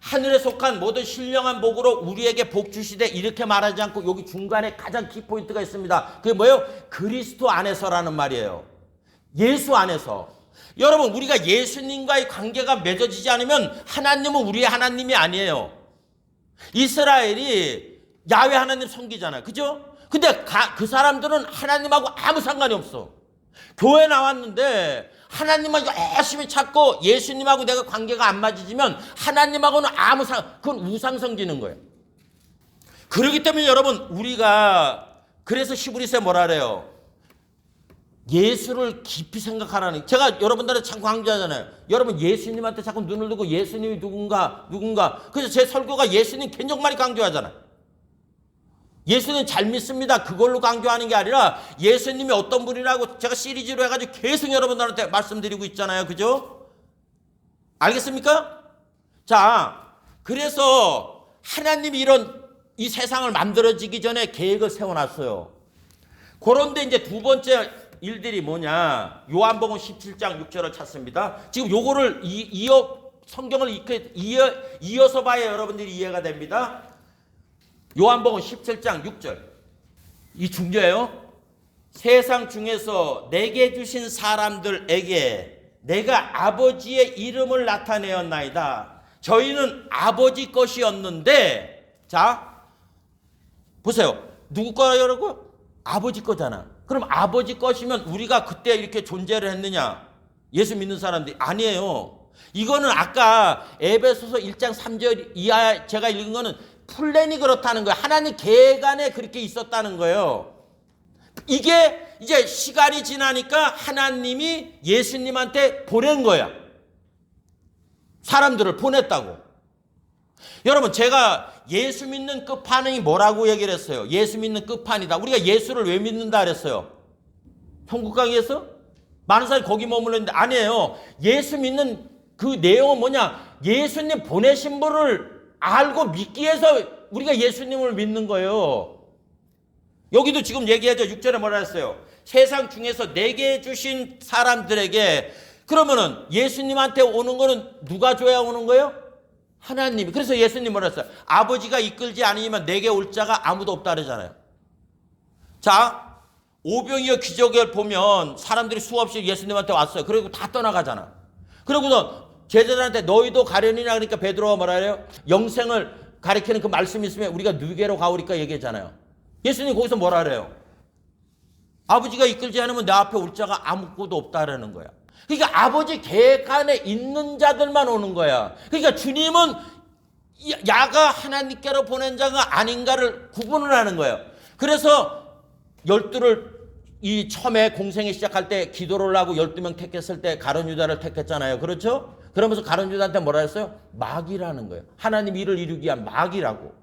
하늘에 속한 모든 신령한 복으로 우리에게 복 주시되 이렇게 말하지 않고 여기 중간에 가장 키포인트가 있습니다. 그게 뭐예요? 그리스도 안에서라는 말이에요. 예수 안에서. 여러분 우리가 예수님과의 관계가 맺어지지 않으면 하나님은 우리의 하나님이 아니에요. 이스라엘이 야훼 하나님 섬기잖아요. 그죠? 근데 그 사람들은 하나님하고 아무 상관이 없어. 교회 나왔는데 하나님만 열심히 찾고 예수님하고 내가 관계가 안 맞으면 하나님하고는 아무 그건 우상 섬기는 거예요. 그렇기 때문에 여러분 우리가 그래서 히브리서에 뭐라 그래요? 예수를 깊이 생각하라는. 제가 여러분들한테 참 강조하잖아요. 여러분 예수님한테 자꾸 눈을 두고 예수님이 누군가. 그래서 제 설교가 예수님 굉장히 많이 강조하잖아요. 예수님 잘 믿습니다. 그걸로 강조하는 게 아니라 예수님이 어떤 분이라고 제가 시리즈로 해가지고 계속 여러분들한테 말씀드리고 있잖아요. 그죠? 알겠습니까? 자, 그래서 하나님이 이 세상을 만들어지기 전에 계획을 세워놨어요. 그런데 이제 두 번째 일들이 뭐냐? 요한복음 17장 6절을 찾습니다. 지금 요거를 성경을 이어서 봐야 여러분들이 이해가 됩니다. 요한복음 17장 6절. 이 중요해요. 세상 중에서 내게 주신 사람들에게 내가 아버지의 이름을 나타내었나이다. 저희는 아버지 것이었는데, 자, 보세요. 누구 거라고? 아버지 거잖아. 그럼 아버지 것이면 우리가 그때 이렇게 존재를 했느냐? 예수 믿는 사람들이 아니에요. 이거는 아까 에베소서 1장 3절 이하 제가 읽은 거는 플랜이 그렇다는 거예요. 하나님 계획 안에 그렇게 있었다는 거예요. 이게 이제 시간이 지나니까 하나님이 예수님한테 보낸 거야. 사람들을 보냈다고. 여러분, 제가 예수 믿는 끝판이 뭐라고 얘기를 했어요? 예수 믿는 끝판이다. 우리가 예수를 왜 믿는다 그랬어요? 천국 가기 위해서? 많은 사람이 거기 머물렀는데 아니에요. 예수 믿는 그 내용은 뭐냐? 예수님 보내신 분을 알고 믿기 위해서 우리가 예수님을 믿는 거예요. 여기도 지금 얘기하죠. 6절에 뭐라 했어요? 세상 중에서 내게 주신 사람들에게. 그러면은 예수님한테 오는 거는 누가 줘야 오는 거예요? 하나님이. 그래서 예수님 뭐라 했어요? 아버지가 이끌지 않으면 내게 올 자가 아무도 없다 그러잖아요. 자, 오병이어 기적을 보면 사람들이 수없이 예수님한테 왔어요. 그리고 다 떠나가잖아. 그러고서 제자들한테 너희도 가려니나 그러니까 베드로가 뭐라 해요? 영생을 가리키는 그 말씀이 있으면 우리가 누게로 가오리까 얘기했잖아요. 예수님 거기서 뭐라 그래요? 아버지가 이끌지 않으면 내 앞에 올 자가 아무것도 없다라는 거야. 그러니까 아버지 계획 안에 있는 자들만 오는 거야. 그러니까 주님은 야가 하나님께로 보낸 자가 아닌가를 구분을 하는 거예요. 그래서 12를 이 처음에 공생이 시작할 때 기도를 하고 12명 택했을 때 가룟 유다를 택했잖아요. 그렇죠? 그러면서 가룟 유다한테 뭐라 했어요? 마귀라는 거예요. 하나님 일을 이루기 위한 마귀라고.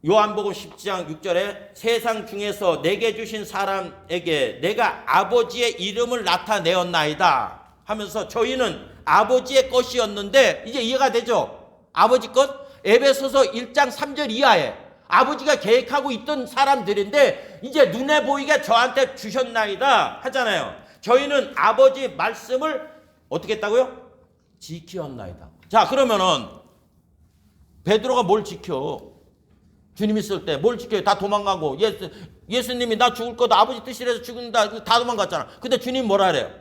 요한복음 10장 6절에 세상 중에서 내게 주신 사람에게 내가 아버지의 이름을 나타내었나이다 하면서 저희는 아버지의 것이었는데 이제 이해가 되죠? 아버지 것? 에베소서 1장 3절 이하에 아버지가 계획하고 있던 사람들인데 이제 눈에 보이게 저한테 주셨나이다 하잖아요. 저희는 아버지 말씀을 어떻게 했다고요? 지켰나이다. 자, 그러면은 베드로가 뭘 지켜? 주님 있을 때 뭘 지켜요? 다 도망가고 예수님이 나 죽을 거다 아버지 뜻이라서 죽는다 다 도망갔잖아. 근데 주님 뭐라 그래요?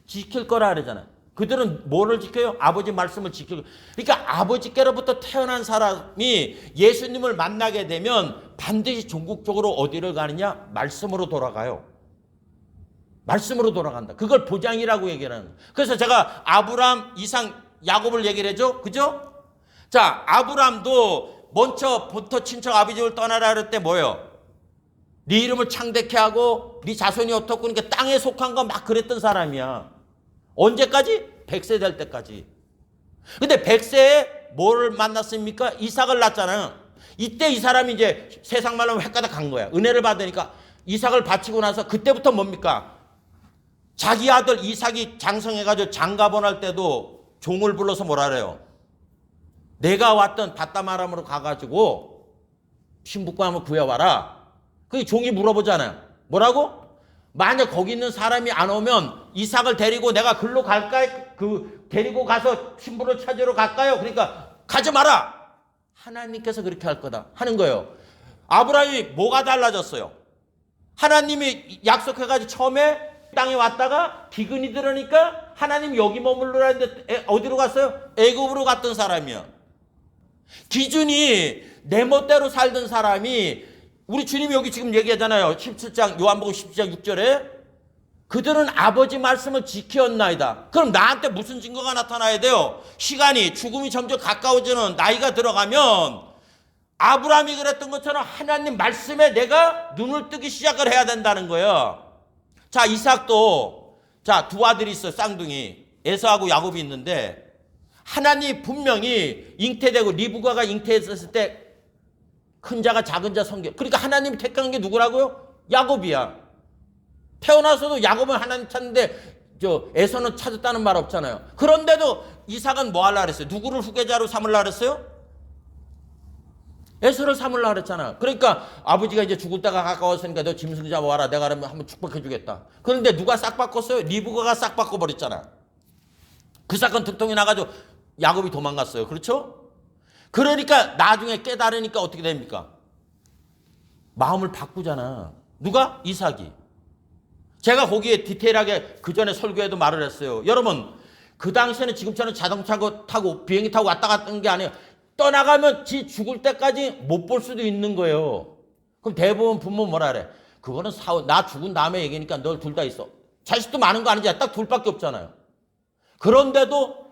지킬 거라 그러잖아요. 그들은 뭐를 지켜요? 아버지 말씀을 지키고. 그러니까 아버지께로부터 태어난 사람이 예수님을 만나게 되면 반드시 종국적으로 어디를 가느냐? 말씀으로 돌아가요. 말씀으로 돌아간다. 그걸 보장이라고 얘기를 하는 거예요. 그래서 제가 아브람, 이삭, 야곱을 얘기를 해줘. 그죠? 자, 아브람도 먼저 친척 아비 집을 떠나라 그럴 때 뭐예요? 네 이름을 창대케 하고 네 자손이 어떻고 그러니까 땅에 속한 거 막 그랬던 사람이야. 언제까지? 100세 될 때까지. 근데 100세에 뭐를 만났습니까? 이삭을 낳았잖아요. 이때 이 사람이 이제 세상 말로 헷가닥 간 거야. 은혜를 받으니까 이삭을 바치고 나서 그때부터 뭡니까? 자기 아들 이삭이 장성해가지고 장가번 할 때도 종을 불러서 뭐라 그래요? 내가 왔던 바다마람으로 가가지고 신부과 한번 구해와라. 그 종이 물어보잖아요. 뭐라고? 만약 거기 있는 사람이 안 오면 이삭을 데리고 내가 글로 갈까요? 데리고 가서 신부를 찾으러 갈까요? 그러니까 가지 마라. 하나님께서 그렇게 할 거다 하는 거예요. 아브라함이 뭐가 달라졌어요? 하나님이 약속해가지고 처음에 땅에 왔다가 기근이 들으니까 하나님 여기 머물러라 했는데 어디로 갔어요? 애굽으로 갔던 사람이야. 기준이 내 멋대로 살던 사람이 우리 주님이 여기 지금 얘기하잖아요. 17장 요한복음 17장 6절에 그들은 아버지 말씀을 지켰나이다. 그럼 나한테 무슨 증거가 나타나야 돼요? 시간이 죽음이 점점 가까워지는 나이가 들어가면 아브라함이 그랬던 것처럼 하나님 말씀에 내가 눈을 뜨기 시작을 해야 된다는 거예요. 자, 이삭도 자, 두 아들이 있어요. 쌍둥이 에서하고 야곱이 있는데 하나님이 분명히 잉태되고 리브가가 잉태했을 때 큰 자가 작은 자 섬겨. 그러니까 하나님이 택한 게 누구라고요? 야곱이야. 태어나서도 야곱은 하나님 찾는데 에서는 찾았다는 말 없잖아요. 그런데도 이삭은 뭐 하려고 그랬어요? 누구를 후계자로 삼으려고 그랬어요? 에서를 삼으려고 그랬잖아. 그러니까 아버지가 이제 죽을 때가 가까웠으니까 너 짐승 잡아와라. 내가 그러면 한번 축복해 주겠다. 그런데 누가 싹 바꿨어요? 리브가가 싹 바꿔버렸잖아. 그 사건 듣통이 나가지고 야곱이 도망갔어요. 그렇죠? 그러니까 나중에 깨달으니까 어떻게 됩니까? 마음을 바꾸잖아. 누가? 이삭이. 제가 거기에 디테일하게 그 전에 설교에도 말을 했어요. 여러분, 그 당시에는 지금처럼 자동차 타고 비행기 타고 왔다 갔던 게 아니에요. 떠나가면 지 죽을 때까지 못 볼 수도 있는 거예요. 그럼 대부분 부모 뭐라 그래? 그거는 나 죽은 다음에 얘기니까 널 둘 다 있어. 자식도 많은 거 아니지? 딱 둘밖에 없잖아요. 그런데도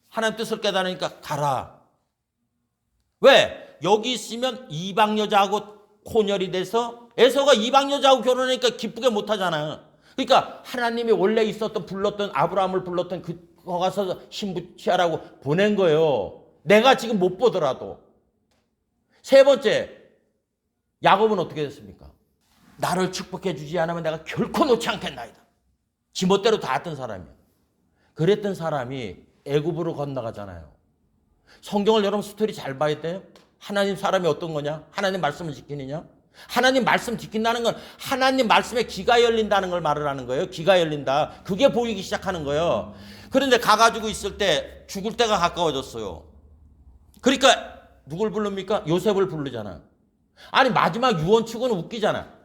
하나님 뜻을 깨달으니까 가라. 왜? 여기 있으면 이방 여자하고 혼혈이 돼서 에서가 이방 여자하고 결혼하니까 기쁘게 못하잖아요. 그러니까 하나님이 원래 있었던 불렀던 아브라함을 불렀던 거 가서 신부 취하라고 보낸 거예요. 내가 지금 못 보더라도. 세 번째, 야곱은 어떻게 됐습니까? 나를 축복해 주지 않으면 내가 결코 놓지 않겠나이다. 지멋대로 다 했던 사람이에요. 그랬던 사람이 애굽으로 건너가잖아요. 성경을 여러분 스토리 잘 봐야 돼요. 하나님 사람이 어떤 거냐? 하나님 말씀을 지키느냐? 하나님 말씀 지킨다는 건 하나님 말씀에 귀가 열린다는 걸 말을 하는 거예요. 귀가 열린다. 그게 보이기 시작하는 거예요. 그런데 가가지고 있을 때 죽을 때가 가까워졌어요. 그러니까 누굴 부릅니까? 요셉을 부르잖아. 아니 마지막 유언축은 웃기잖아.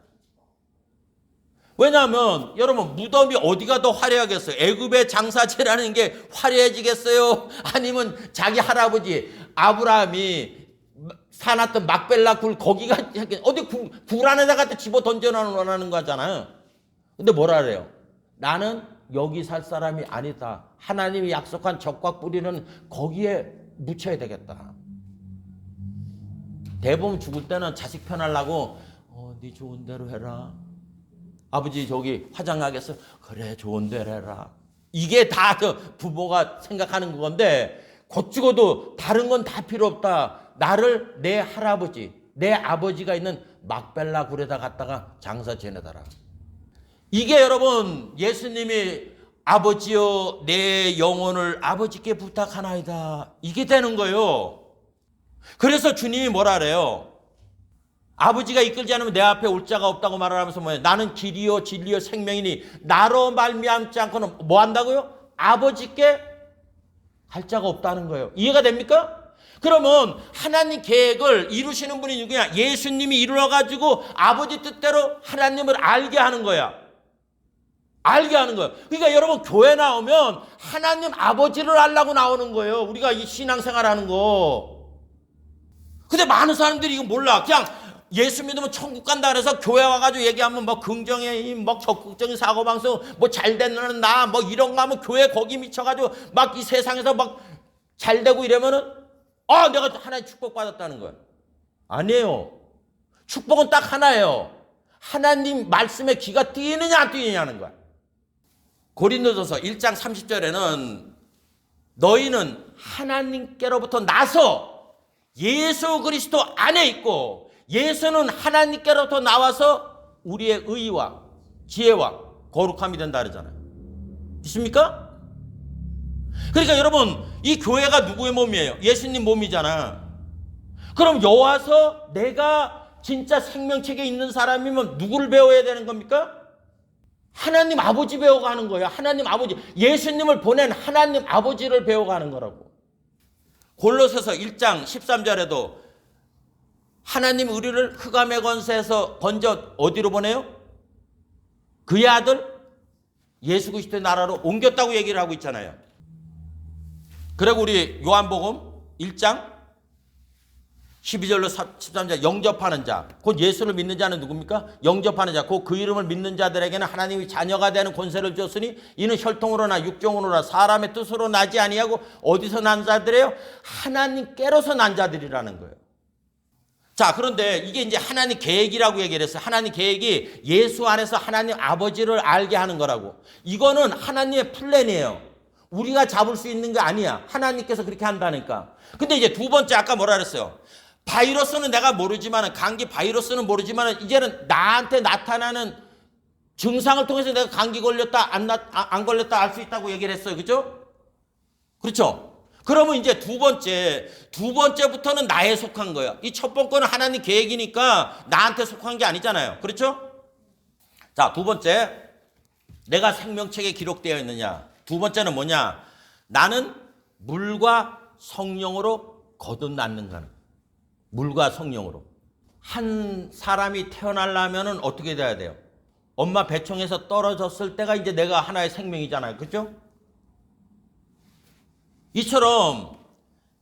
왜냐하면 여러분 무덤이 어디가 더 화려하겠어요? 애굽의 장사제라는 게 화려해지겠어요? 아니면 자기 할아버지 아브라함이 사놨던 막벨라 굴 거기가 어디 굴 안에다 갖다 집어 던져놓으라는 거잖아요. 근데 뭐라 그래요? 나는 여기 살 사람이 아니다. 하나님이 약속한 적과 뿌리는 거기에 묻혀야 되겠다. 대부분 죽을 때는 자식 편하려고 네 좋은 대로 해라. 아버지 저기 화장하겠어? 그래 좋은 대로 해라. 이게 다 부모가 생각하는 건데 곧 죽어도 다른 건 다 필요 없다. 나를 내 할아버지, 내 아버지가 있는 막벨라 굴에다 갖다가 장사 지내더라. 이게 여러분 예수님이 아버지여 내 영혼을 아버지께 부탁하나이다. 이게 되는 거예요. 그래서 주님이 뭐라 그래요? 아버지가 이끌지 않으면 내 앞에 올 자가 없다고 말을 하면서 뭐예요? 나는 길이요 진리요 생명이니 나로 말미암지 않고는 뭐 한다고요? 아버지께 갈 자가 없다는 거예요. 이해가 됩니까? 그러면 하나님 계획을 이루시는 분이 누구냐? 예수님이 이루어가지고 아버지 뜻대로 하나님을 알게 하는 거야. 알게 하는 거예요. 그러니까 여러분 교회 나오면 하나님 아버지를 알라고 나오는 거예요. 우리가 이 신앙생활 하는 거. 근데 많은 사람들이 이거 몰라. 그냥 예수 믿으면 천국 간다 그래서 교회 와가지고 얘기하면 뭐 긍정의 힘, 뭐 적극적인 사고방송, 뭐 잘되는 나, 뭐 이런 거 하면 교회 거기 미쳐가지고 막 이 세상에서 막 잘되고 이러면은 내가 하나님 축복받았다는 거예요. 아니에요. 축복은 딱 하나예요. 하나님 말씀에 귀가 띄느냐 안 띄느냐는 거야. 고린도전서 1장 30절에는 너희는 하나님께로부터 나서 예수 그리스도 안에 있고 예수는 하나님께로부터 나와서 우리의 의와 지혜와 거룩함이 된다 그러잖아요. 있습니까? 그러니까 여러분 이 교회가 누구의 몸이에요? 예수님 몸이잖아. 그럼 여와서 내가 진짜 생명책에 있는 사람이면 누구를 배워야 되는 겁니까? 하나님 아버지 배워가는 거예요. 하나님 아버지. 예수님을 보낸 하나님 아버지를 배워가는 거라고. 골로새서 1장 13절에도 하나님 우리를 흑암의 권세에서 건져 어디로 보내요? 그의 아들 예수 그리스도의 나라로 옮겼다고 얘기를 하고 있잖아요. 그리고 우리 요한복음 1장 12절로 13절 영접하는 자, 곧 예수를 믿는 자는 누굽니까? 영접하는 자, 곧 그 이름을 믿는 자들에게는 하나님이 자녀가 되는 권세를 주었으니 이는 혈통으로나 육종으로나 사람의 뜻으로 나지 아니하고 어디서 난 자들이에요? 하나님께로서 난 자들이라는 거예요. 자, 그런데 이게 이제 하나님 계획이라고 얘기를 했어요. 하나님 계획이 예수 안에서 하나님 아버지를 알게 하는 거라고. 이거는 하나님의 플랜이에요. 우리가 잡을 수 있는 게 아니야. 하나님께서 그렇게 한다니까. 근데 이제 두 번째 아까 뭐라 그랬어요? 바이러스는 내가 모르지만 감기 바이러스는 모르지만 이제는 나한테 나타나는 증상을 통해서 내가 감기 걸렸다 안 걸렸다 알 수 있다고 얘기를 했어요. 그렇죠? 그렇죠? 그러면 이제 두 번째부터는 나에 속한 거예요. 이 첫 번째는 하나님 계획이니까 나한테 속한 게 아니잖아요. 그렇죠? 자, 두 번째, 내가 생명책에 기록되어 있느냐. 두 번째는 뭐냐? 나는 물과 성령으로 거듭났는가. 물과 성령으로. 한 사람이 태어나려면 어떻게 돼야 돼요? 엄마 배총에서 떨어졌을 때가 이제 내가 하나의 생명이잖아요. 그렇죠? 이처럼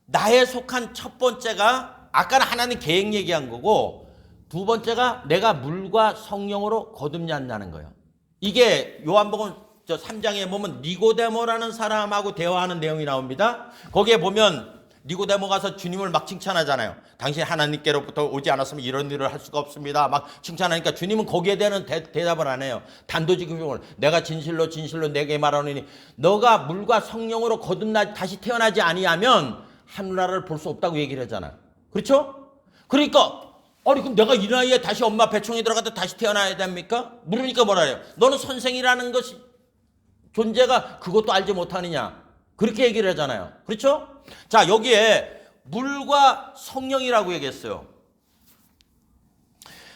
나에 속한 첫 번째가 아까는 하나님 계획 얘기한 거고 두 번째가 내가 물과 성령으로 거듭났다는 거예요. 이게 요한복음 3장에 보면 니고데모라는 사람하고 대화하는 내용이 나옵니다. 거기에 보면 니고데모 가서 주님을 막 칭찬하잖아요. 당신 하나님께로부터 오지 않았으면 이런 일을 할 수가 없습니다. 막 칭찬하니까 주님은 거기에 대한 대답을 안 해요. 단도직입적으로 내가 진실로 내게 말하노니 너가 물과 성령으로 거듭나 다시 태어나지 아니하면 하늘나라를 볼 수 없다고 얘기를 하잖아. 그렇죠? 그러니까 아니 그럼 내가 이 나이에 다시 엄마 배총에 들어가서 다시 태어나야 됩니까? 물으니까 뭐라 해요? 너는 선생이라는 것이 존재가 그것도 알지 못하느냐. 그렇게 얘기를 하잖아요. 그렇죠? 자, 여기에 물과 성령이라고 얘기했어요.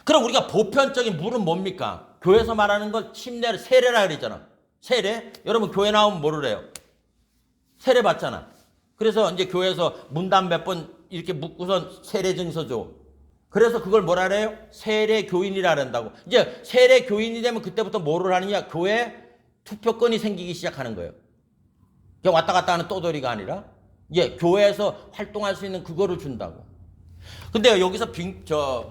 그럼 우리가 보편적인 물은 뭡니까? 교회에서 말하는 건 침례, 세례라 그러잖아. 세례? 여러분 교회 나오면 뭐를 해요? 세례 받잖아. 그래서 이제 교회에서 문단 몇 번 이렇게 묻고선 세례 증서 줘. 그래서 그걸 뭐라 그래요? 세례 교인이라 한다고. 이제 세례 교인이 되면 그때부터 뭐를 하느냐? 교회 투표권이 생기기 시작하는 거예요. 그냥 왔다 갔다 하는 떠돌이가 아니라 교회에서 활동할 수 있는 그거를 준다고. 근데 여기서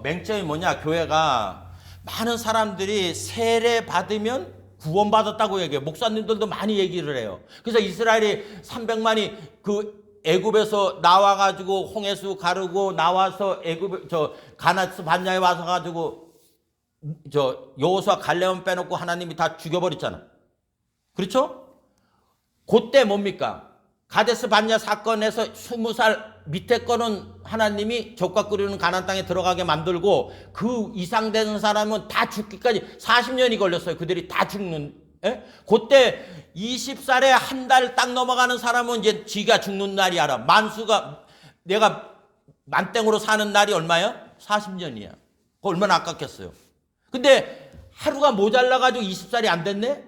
맹점이 뭐냐? 교회가 많은 사람들이 세례 받으면 구원받았다고 얘기해요. 목사님들도 많이 얘기를 해요. 그래서 이스라엘이 300만이 그 애굽에서 나와가지고 홍해수 가르고 나와서 가나스 반야에 와서 가지고 여호수아 갈레온 빼놓고 하나님이 다 죽여버렸잖아. 그렇죠? 그때 뭡니까? 가데스 반야 사건에서 20살 밑에 거는 하나님이 적과 끓이는 가나안 땅에 들어가게 만들고 그 이상 되는 사람은 다 죽기까지 40년이 걸렸어요. 그들이 다 죽는. 그때 20살에 한 달 딱 넘어가는 사람은 이제 지가 죽는 날이 알아. 만수가 내가 만땡으로 사는 날이 얼마야? 40년이야. 그거 얼마나 아깝겠어요. 근데 하루가 모자라가지고 20살이 안 됐네?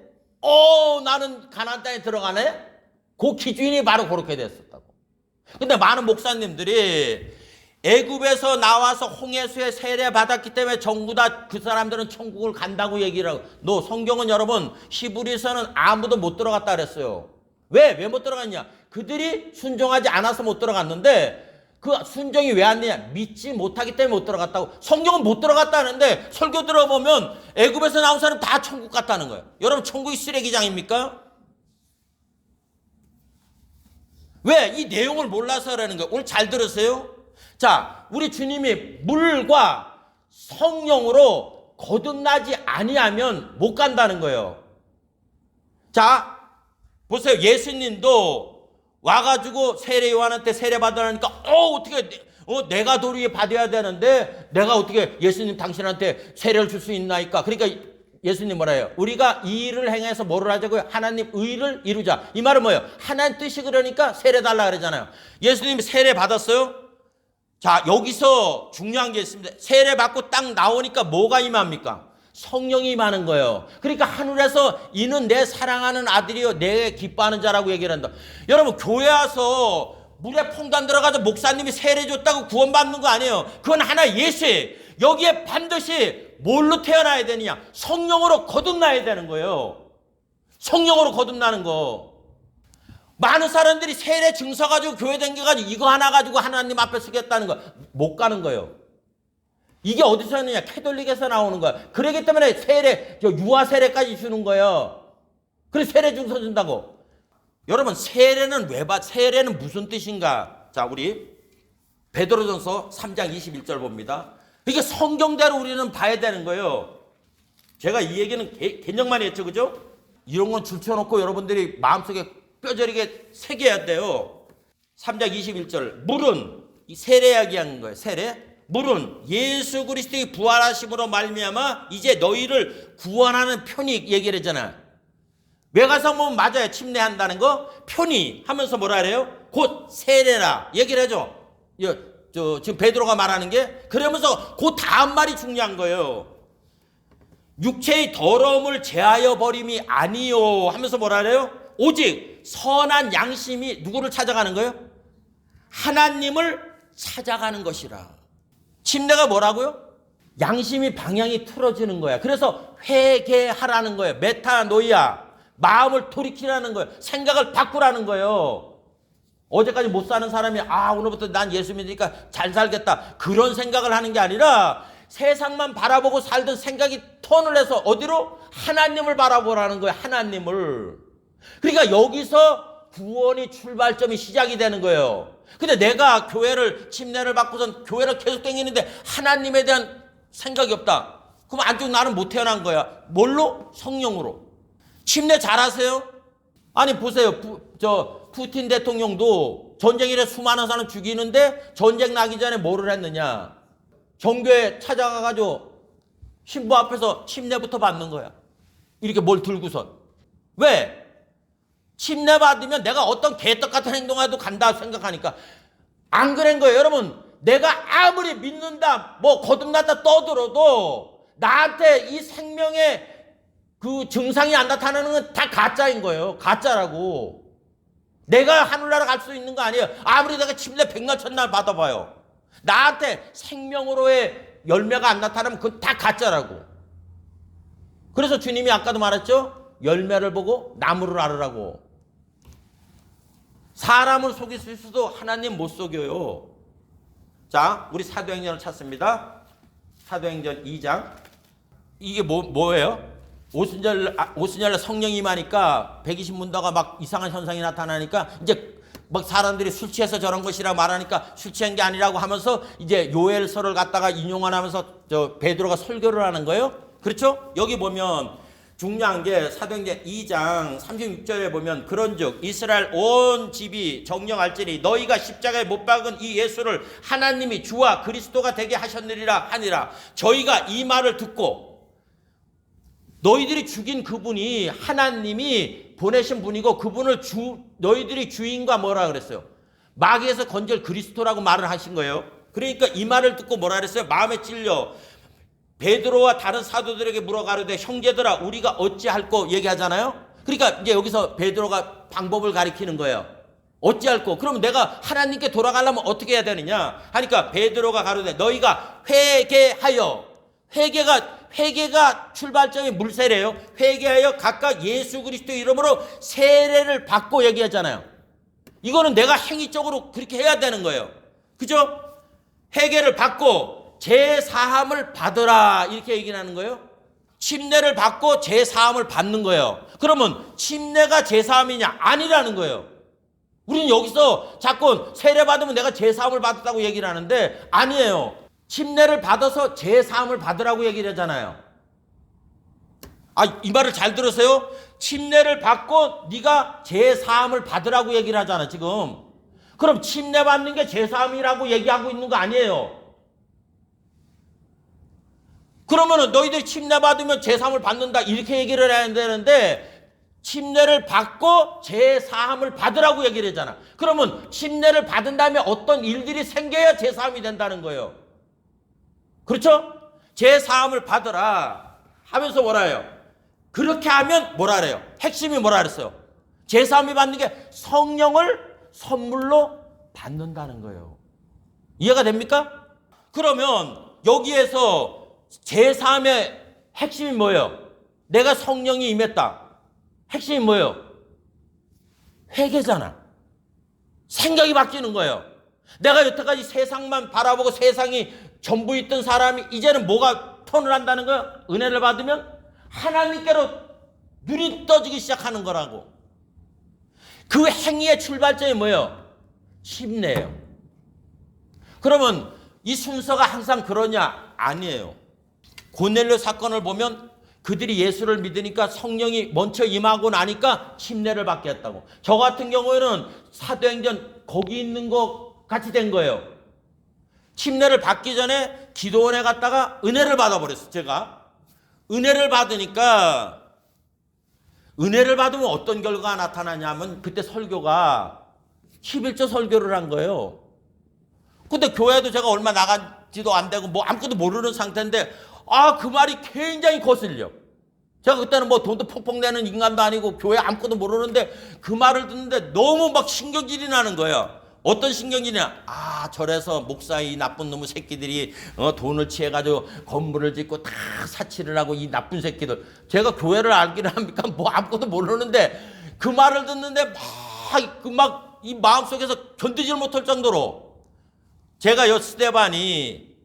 나는 가나안 땅에 들어가네? 그 기준이 바로 그렇게 됐었다고. 근데 많은 목사님들이 애굽에서 나와서 홍해수에 세례 받았기 때문에 전부 다 그 사람들은 천국을 간다고 얘기를 하고. 성경은 여러분 히브리서는 아무도 못 들어갔다 그랬어요. 왜 못 들어갔냐? 그들이 순종하지 않아서 못 들어갔는데 그 순종이 왜 안 되냐? 믿지 못하기 때문에 못 들어갔다고. 성경은 못 들어갔다는데 설교 들어보면 애굽에서 나온 사람 다 천국 갔다는 거예요. 여러분 천국이 쓰레기장입니까? 왜? 이 내용을 몰라서 그러는 거예요. 오늘 잘 들으세요. 자, 우리 주님이 물과 성령으로 거듭나지 아니하면 못 간다는 거예요. 자, 보세요. 예수님도 와가지고 세례 요한한테 세례 받으라니까 어떻게 내가 도리에 받아야 되는데 내가 어떻게 예수님 당신한테 세례를 줄 수 있나이까? 그러니까 예수님 뭐라 해요? 우리가 이 일을 행해서 뭐를 하자고요? 하나님 의를 이루자. 이 말은 뭐예요? 하나님 뜻이 그러니까 세례 달라 그러잖아요. 예수님이 세례 받았어요? 자, 여기서 중요한 게 있습니다. 세례 받고 딱 나오니까 뭐가 임합니까? 성령이 임하는 거예요. 그러니까 하늘에서 이는 내 사랑하는 아들이요 내 기뻐하는 자라고 얘기를 한다. 여러분 교회 와서 물에 퐁당 들어가서 목사님이 세례 줬다고 구원받는 거 아니에요. 그건 하나 예수예요. 여기에 반드시 뭘로 태어나야 되느냐? 성령으로 거듭나야 되는 거예요. 성령으로 거듭나는 거. 많은 사람들이 세례 증서 가지고 교회 댕겨가지고 이거 하나 가지고 하나님 앞에 쓰겠다는 거 못 가는 거예요. 이게 어디서 하느냐? 캐톨릭에서 나오는 거야. 그렇기 때문에 유아 세례까지 주는 거예요. 그래서 세례 증서 준다고. 여러분 세례는 세례는 무슨 뜻인가? 자, 우리 베드로전서 3장 21절 봅니다. 이게 성경대로 우리는 봐야 되는 거예요. 제가 이 얘기는 개념만 했죠, 그죠? 이런 건 줄쳐놓고 여러분들이 마음속에 뼈저리게 새겨야 돼요. 3장 21절 물은 세례 이야기하는 거예요. 세례. 물은 예수 그리스도의 부활하심으로 말미암아 이제 너희를 구원하는 편히 얘기를 했잖아. 외가성 보면 맞아요. 침례한다는 거. 편히 하면서 뭐라 그래요? 곧 세례라 얘기를 해줘. 지금 베드로가 말하는 게 그러면서 그 다음 말이 중요한 거예요. 육체의 더러움을 제하여 버림이 아니요 하면서 뭐라 그래요? 오직 선한 양심이 누구를 찾아가는 거예요? 하나님을 찾아가는 것이라. 침례가 뭐라고요? 양심이 방향이 틀어지는 거야. 그래서 회개하라는 거예요. 메타노이아. 마음을 돌이키라는 거예요. 생각을 바꾸라는 거예요. 어제까지 못 사는 사람이 오늘부터 난 예수 믿으니까 잘 살겠다. 그런 생각을 하는 게 아니라 세상만 바라보고 살던 생각이 턴을 해서 어디로? 하나님을 바라보라는 거예요. 하나님을. 그러니까 여기서 구원이 출발점이 시작이 되는 거예요. 근데 내가 침례를 받고선 교회를 계속 다니는데 하나님에 대한 생각이 없다. 그럼 안쪽 나는 못 태어난 거야. 뭘로? 성령으로. 침례 잘하세요? 아니 보세요. 푸틴 대통령도 전쟁일에 수많은 사람 죽이는데 전쟁 나기 전에 뭐를 했느냐? 정교회 찾아가가지고 신부 앞에서 침례부터 받는 거야. 이렇게 뭘 들고선. 왜? 침례 받으면 내가 어떤 개떡 같은 행동해도 간다 생각하니까. 안 그런 거예요. 여러분, 내가 아무리 믿는다, 뭐 거듭났다 떠들어도 나한테 이 생명의 그 증상이 안 나타나는 건 다 가짜인 거예요. 가짜라고. 내가 하늘나라 갈 수 있는 거 아니에요. 아무리 내가 침례 100날 천날 받아봐요. 나한테 생명으로의 열매가 안 나타나면 그건 다 가짜라고. 그래서 주님이 아까도 말했죠. 열매를 보고 나무를 알으라고. 사람을 속일 수 있어도 하나님 못 속여요. 자, 우리 사도행전을 찾습니다. 사도행전 2장. 이게 뭐예요? 오순절날 성령이 임하니까 120문도가 막 이상한 현상이 나타나니까 이제 막 사람들이 술 취해서 저런 것이라 말하니까 술 취한 게 아니라고 하면서 이제 요엘서를 갖다가 인용을 하면서 베드로가 설교를 하는 거예요. 그렇죠? 여기 보면 중요한 게 사도행전 2장 36절에 보면 그런즉 이스라엘 온 집이 정령할지니 너희가 십자가에 못 박은 이 예수를 하나님이 주와 그리스도가 되게 하셨느니라 하니라. 저희가 이 말을 듣고 너희들이 죽인 그분이 하나님이 보내신 분이고 그분을 너희들이 주인과 뭐라 그랬어요? 마귀에서 건질 그리스도라고 말을 하신 거예요. 그러니까 이 말을 듣고 뭐라 그랬어요? 마음에 찔려 베드로와 다른 사도들에게 물어가려되 형제들아 우리가 어찌할꼬 얘기하잖아요. 그러니까 이제 여기서 베드로가 방법을 가리키는 거예요. 어찌할꼬? 그러면 내가 하나님께 돌아가려면 어떻게 해야 되느냐 하니까 베드로가 가로되 너희가 회개하여. 회개가 출발점이 물세례예요. 회개하여 각각 예수 그리스도 이름으로 세례를 받고 얘기하잖아요. 이거는 내가 행위적으로 그렇게 해야 되는 거예요. 그죠? 회개를 받고 제사함을 받으라 이렇게 얘기를 하는 거예요. 침례를 받고 제사함을 받는 거예요. 그러면 침례가 제사함이냐? 아니라는 거예요. 우리는 여기서 자꾸 세례 받으면 내가 제사함을 받았다고 얘기를 하는데 아니에요. 침례를 받아서 제사함을 받으라고 얘기를 하잖아요. 이 말을 잘 들으세요. 침례를 받고 네가 제사함을 받으라고 얘기를 하잖아 지금. 그럼 침례 받는 게 제사함이라고 얘기하고 있는 거 아니에요. 그러면은 너희들이 침례 받으면 제사함을 받는다 이렇게 얘기를 해야 되는데 침례를 받고 제사함을 받으라고 얘기를 하잖아. 그러면 침례를 받은 다음에 어떤 일들이 생겨야 제사함이 된다는 거예요. 그렇죠? 제사함을 받으라 하면서 뭐라 해요? 그렇게 하면 뭐라 그래요? 핵심이 뭐라 그랬어요? 제사함이 받는 게 성령을 선물로 받는다는 거예요. 이해가 됩니까? 그러면 여기에서 제사함의 핵심이 뭐예요? 내가 성령이 임했다. 핵심이 뭐예요? 회개잖아. 생각이 바뀌는 거예요. 내가 여태까지 세상만 바라보고 세상이 전부 있던 사람이 이제는 뭐가 턴을 한다는 거예요? 은혜를 받으면 하나님께로 눈이 떠지기 시작하는 거라고. 그 행위의 출발점이 뭐예요? 침례예요. 그러면 이 순서가 항상 그러냐? 아니에요. 고넬료 사건을 보면 그들이 예수를 믿으니까 성령이 먼저 임하고 나니까 침례를 받게 했다고. 저 같은 경우에는 사도행전 거기 있는 것 같이 된 거예요. 침례를 받기 전에 기도원에 갔다가 은혜를 받아버렸어요. 제가 은혜를 받으니까 은혜를 받으면 어떤 결과가 나타나냐면 그때 설교가 11조 설교를 한 거예요. 근데 교회도 제가 얼마 나가지도 안 되고 뭐 아무것도 모르는 상태인데 그 말이 굉장히 거슬려. 제가 그때는 뭐 돈도 펑펑 내는 인간도 아니고 교회 아무것도 모르는데 그 말을 듣는데 너무 막 신경질이 나는 거예요. 어떤 신경질이냐? 저래서 목사의 나쁜 놈의 새끼들이 돈을 취해가지고 건물을 짓고 다 사치를 하고 이 나쁜 새끼들. 제가 교회를 알기는 합니까? 뭐 아무것도 모르는데 그 말을 듣는데 막 이 마음속에서 견디질 못할 정도로 제가 스데반이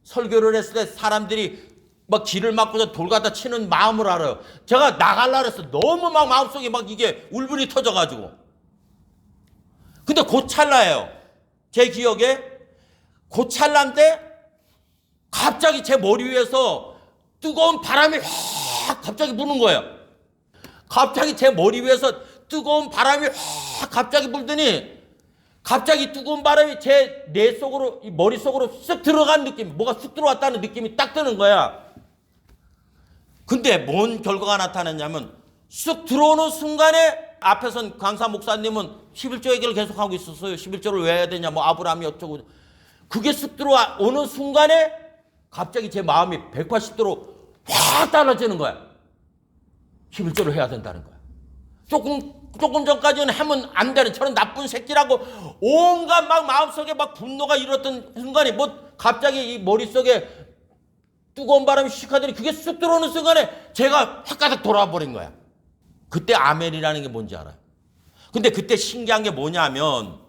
설교를 했을 때 사람들이 막 길을 막고서 돌 갖다 치는 마음을 알아요. 제가 나갈라 그랬어. 너무 막 마음속에 막 이게 울분이 터져가지고. 근데 그 찰나예요. 제 기억에 그 찰나인데 갑자기 제 머리 위에서 뜨거운 바람이 확 갑자기 부는 거예요. 갑자기 제 머리 위에서 뜨거운 바람이 확 갑자기 불더니 갑자기 뜨거운 바람이 제 뇌 속으로, 이 머릿속으로 쓱 들어간 느낌, 뭐가 쑥 들어왔다는 느낌이 딱 드는 거야. 근데 뭔 결과가 나타났냐면 쑥 들어오는 순간에 앞에선 강사 목사님은 11조 얘기를 계속하고 있었어요. 11조를 왜 해야 되냐, 뭐 아브라함이 어쩌고. 그게 쑥 들어오는 순간에 갑자기 제 마음이 180도로 확 달라지는 거야. 11조를 해야 된다는 거야. 조금 전까지는 하면 안 되는 저런 나쁜 새끼라고 온갖 막 마음속에 막 분노가 일었던 순간에 뭐 갑자기 이 머릿속에 뜨거운 바람이 슉 하더니 그게 쑥 들어오는 순간에 제가 확 가닥 돌아와 버린 거야. 그때 아멘이라는 게 뭔지 알아요. 근데 그때 신기한 게 뭐냐면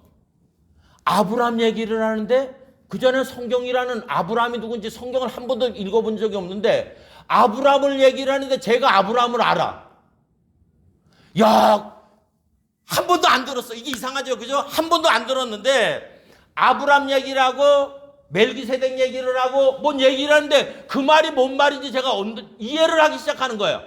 아브라함 얘기를 하는데 그전에 성경이라는 아브라함이 누군지 성경을 한 번도 읽어본 적이 없는데 아브라함을 얘기를 하는데 제가 아브라함을 알아. 야, 한 번도 안 들었어. 이게 이상하죠, 그죠? 한 번도 안 들었는데 아브라함 얘기를 하고 멜기세덱 얘기를 하고 뭔 얘기를 하는데 그 말이 뭔 말인지 제가 이해를 하기 시작하는 거예요.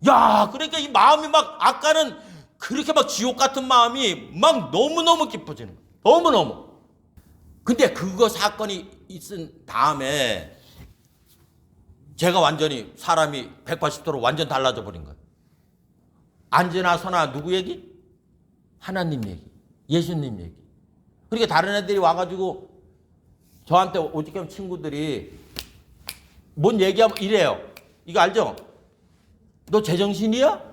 야, 그러니까 이 마음이 막 아까는 그렇게 막 지옥 같은 마음이 막 너무너무 기뻐지는 거예요. 너무너무. 근데 그거 사건이 있은 다음에 제가 완전히 사람이 180도로 완전 달라져 버린 거예요. 안지나 서나 누구 얘기? 하나님 얘기, 예수님 얘기. 그러니까 다른 애들이 와가지고 저한테 오직겸 친구들이 뭔 얘기하면 이래요. 이거 알죠? 너 제정신이야?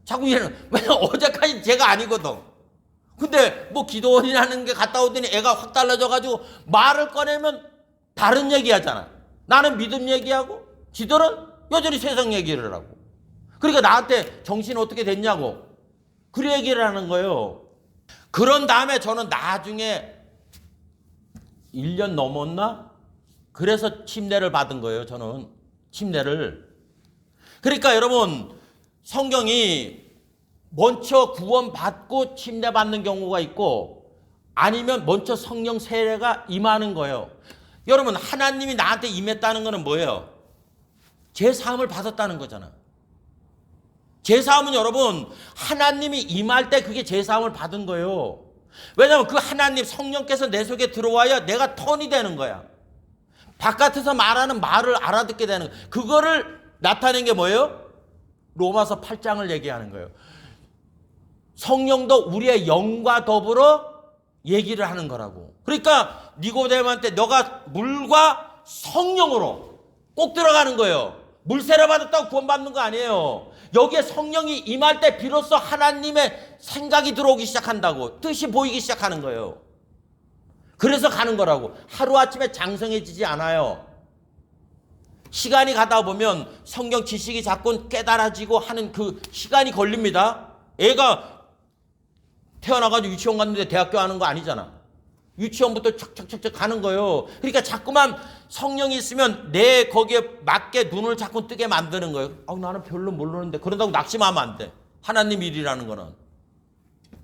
자꾸 이래는. 왜냐면 어제까지 제가 아니거든. 근데 뭐 기도원이라는 게 갔다 오더니 애가 확 달라져가지고 말을 꺼내면 다른 얘기 하잖아. 나는 믿음 얘기하고 지들은 여전히 세상 얘기를 하고. 그러니까 나한테 정신 어떻게 됐냐고. 그 얘기를 하는 거예요. 그런 다음에 저는 나중에 1년 넘었나? 그래서 침례를 받은 거예요. 저는 침례를. 그러니까 여러분 성경이 먼저 구원받고 침례받는 경우가 있고 아니면 먼저 성령 세례가 임하는 거예요. 여러분 하나님이 나한테 임했다는 거는 뭐예요? 제 사함을 받았다는 거잖아. 제 사함은 여러분 하나님이 임할 때 그게 제 사함을 받은 거예요. 왜냐하면 그 하나님 성령께서 내 속에 들어와야 내가 턴이 되는 거야. 바깥에서 말하는 말을 알아듣게 되는 거야. 그거를 나타낸 게 뭐예요? 로마서 8장을 얘기하는 거예요. 성령도 우리의 영과 더불어 얘기를 하는 거라고. 그러니까 니고데모한테 너가 물과 성령으로 꼭 들어가는 거예요. 물 세례 받았다고 구원받는 거 아니에요. 여기에 성령이 임할 때 비로소 하나님의 생각이 들어오기 시작한다고. 뜻이 보이기 시작하는 거예요. 그래서 가는 거라고. 하루아침에 장성해지지 않아요. 시간이 가다 보면 성경 지식이 자꾸 깨달아지고 하는 그 시간이 걸립니다. 애가 태어나가지고 유치원 갔는데 대학교 하는 거 아니잖아. 유치원부터 척척척척 가는 거예요. 그러니까 자꾸만 성령이 있으면 내 거기에 맞게 눈을 자꾸 뜨게 만드는 거예요. 나는 별로 모르는데. 그런다고 낙심하면 안 돼. 하나님 일이라는 거는.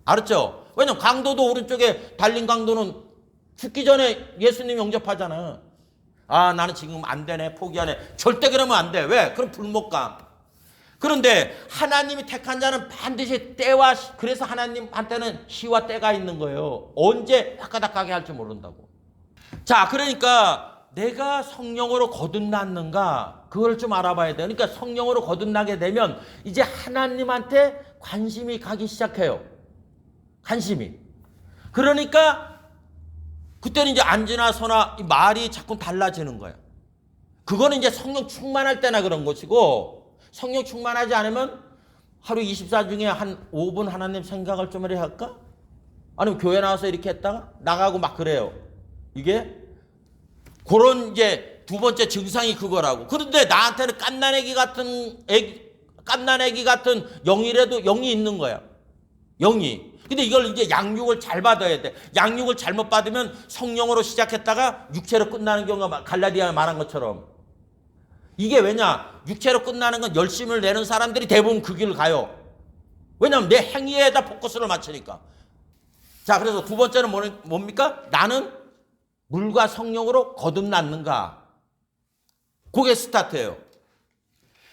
알았죠? 왜냐면 강도도 오른쪽에 달린 강도는 죽기 전에 예수님 영접하잖아. 나는 지금 안 되네. 포기하네. 절대 그러면 안 돼. 왜? 그럼 불 못 가. 그런데 하나님이 택한 자는 반드시 때와 그래서 하나님한테는 시와 때가 있는 거예요. 언제 닭가닥 가게 할지 모른다고. 자, 그러니까 내가 성령으로 거듭났는가 그걸 좀 알아봐야 돼요. 그러니까 성령으로 거듭나게 되면 이제 하나님한테 관심이 가기 시작해요. 관심이. 그러니까 그때는 이제 안지나 서나 말이 자꾸 달라지는 거예요. 그거는 이제 성령 충만할 때나 그런 것이고 성령 충만하지 않으면 하루 24 중에 한 5분 하나님 생각을 좀 이렇게 할까? 아니면 교회 나와서 이렇게 했다가 나가고 막 그래요. 이게 그런 이제 두 번째 증상이 그거라고. 그런데 나한테는 갓난애기 같은 영이라도 영이 있는 거야. 영이. 근데 이걸 이제 양육을 잘 받아야 돼. 양육을 잘못 받으면 성령으로 시작했다가 육체로 끝나는 경우가 갈라디아에 말한 것처럼. 이게 왜냐? 육체로 끝나는 건 열심을 내는 사람들이 대부분 그 길을 가요. 왜냐하면 내 행위에다 포커스를 맞추니까. 자, 그래서 두 번째는 뭡니까? 나는 물과 성령으로 거듭났는가? 그게 스타트예요.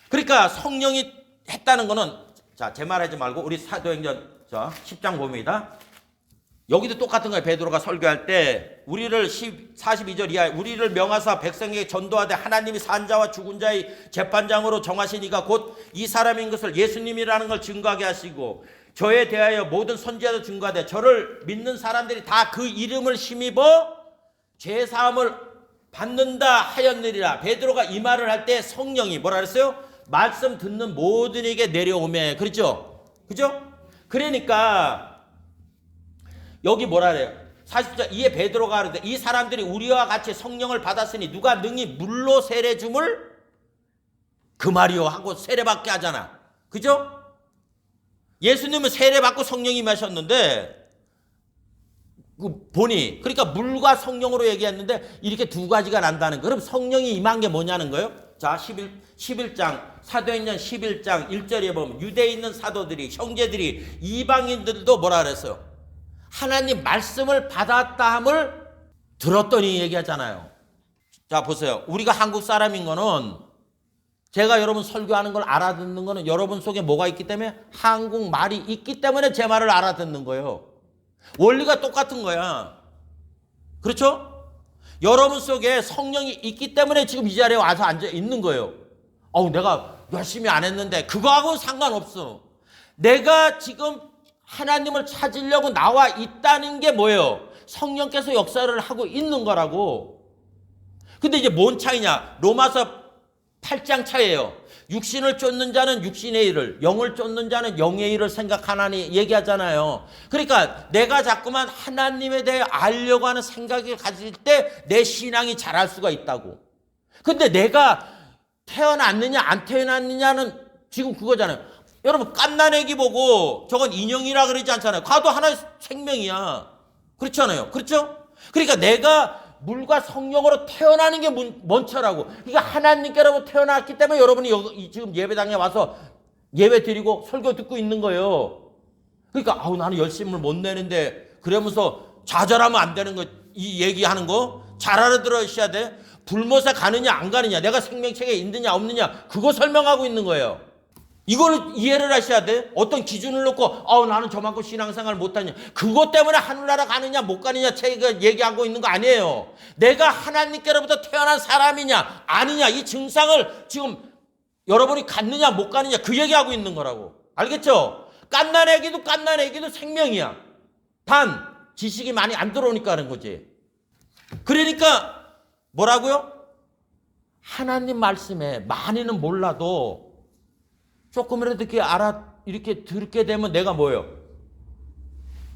그러니까 성령이 했다는 거는 자, 제 말하지 말고 우리 사도행전 10장 봅니다. 여기도 똑같은 거예요. 베드로가 설교할 때 우리를 42절 이하에 우리를 명하사 백성에게 전도하되 하나님이 산자와 죽은 자의 재판장으로 정하시니까 곧 이 사람인 것을 예수님이라는 걸 증거하게 하시고 저에 대하여 모든 선지자도 증거하되 저를 믿는 사람들이 다 그 이름을 힘입어 죄사함을 받는다 하였느니라. 베드로가 이 말을 할 때 성령이 뭐라 그랬어요? 말씀 듣는 모든에게 내려오매. 그렇죠? 그죠? 그러니까 여기 뭐라 그래요? 40절 이에 베드로가 하는데 이 사람들이 우리와 같이 성령을 받았으니 누가 능히 물로 세례 줌을 그 말이요 하고 세례받게 하잖아. 그죠? 예수님은 세례받고 성령이 임하셨는데 보니 그러니까 물과 성령으로 얘기했는데 이렇게 두 가지가 난다는 거예요. 그럼 성령이 임한 게 뭐냐는 거예요? 자 11장 사도행전 11장 1절에 보면 유대에 있는 사도들이 형제들이 이방인들도 뭐라 그랬어요? 하나님 말씀을 받았다함을 들었더니 얘기하잖아요. 자 보세요. 우리가 한국 사람인 거는 제가 여러분 설교하는 걸 알아듣는 거는 여러분 속에 뭐가 있기 때문에 한국말이 있기 때문에 제 말을 알아듣는 거예요. 원리가 똑같은 거야. 그렇죠? 여러분 속에 성령이 있기 때문에 지금 이 자리에 와서 앉아 있는 거예요. 내가 열심히 안 했는데 그거하고는 상관없어. 내가 지금 하나님을 찾으려고 나와 있다는 게 뭐예요? 성령께서 역사를 하고 있는 거라고. 근데 이제 뭔 차이냐? 로마서 8장 차이예요. 육신을 쫓는 자는 육신의 일을, 영을 쫓는 자는 영의 일을 생각하나니 얘기하잖아요. 그러니까 내가 자꾸만 하나님에 대해 알려고 하는 생각을 가질 때 내 신앙이 자랄 수가 있다고. 근데 내가 태어났느냐 안 태어났느냐는 지금 그거잖아요. 여러분 갓난애기 보고 저건 인형이라 그러지 않잖아요. 가도 하나의 생명이야. 그렇잖아요. 그렇죠? 그러니까 내가 물과 성령으로 태어나는 게 먼저라고. 그러니까 하나님께로부터 태어났기 때문에 여러분이 여기 지금 예배당에 와서 예배 드리고 설교 듣고 있는 거예요. 그러니까 나는 열심을 못 내는데 그러면서 좌절하면 안 되는 거. 이 얘기하는 거 잘 알아들으셔야 돼. 불못에 가느냐 안 가느냐, 내가 생명책에 있느냐 없느냐, 그거 설명하고 있는 거예요. 이걸 이해를 하셔야 돼. 어떤 기준을 놓고 나는 저만큼 신앙생활을 못하냐, 그것 때문에 하늘나라 가느냐 못 가느냐 제가 얘기하고 있는 거 아니에요. 내가 하나님께로부터 태어난 사람이냐 아니냐, 이 증상을 지금 여러분이 갖느냐 못 가느냐 그 얘기하고 있는 거라고. 알겠죠? 갓난 애기도 생명이야. 단 지식이 많이 안 들어오니까 하는 거지. 그러니까 뭐라고요? 하나님 말씀에 많이는 몰라도 조금이라도 이렇게 듣게 되면 내가 뭐예요?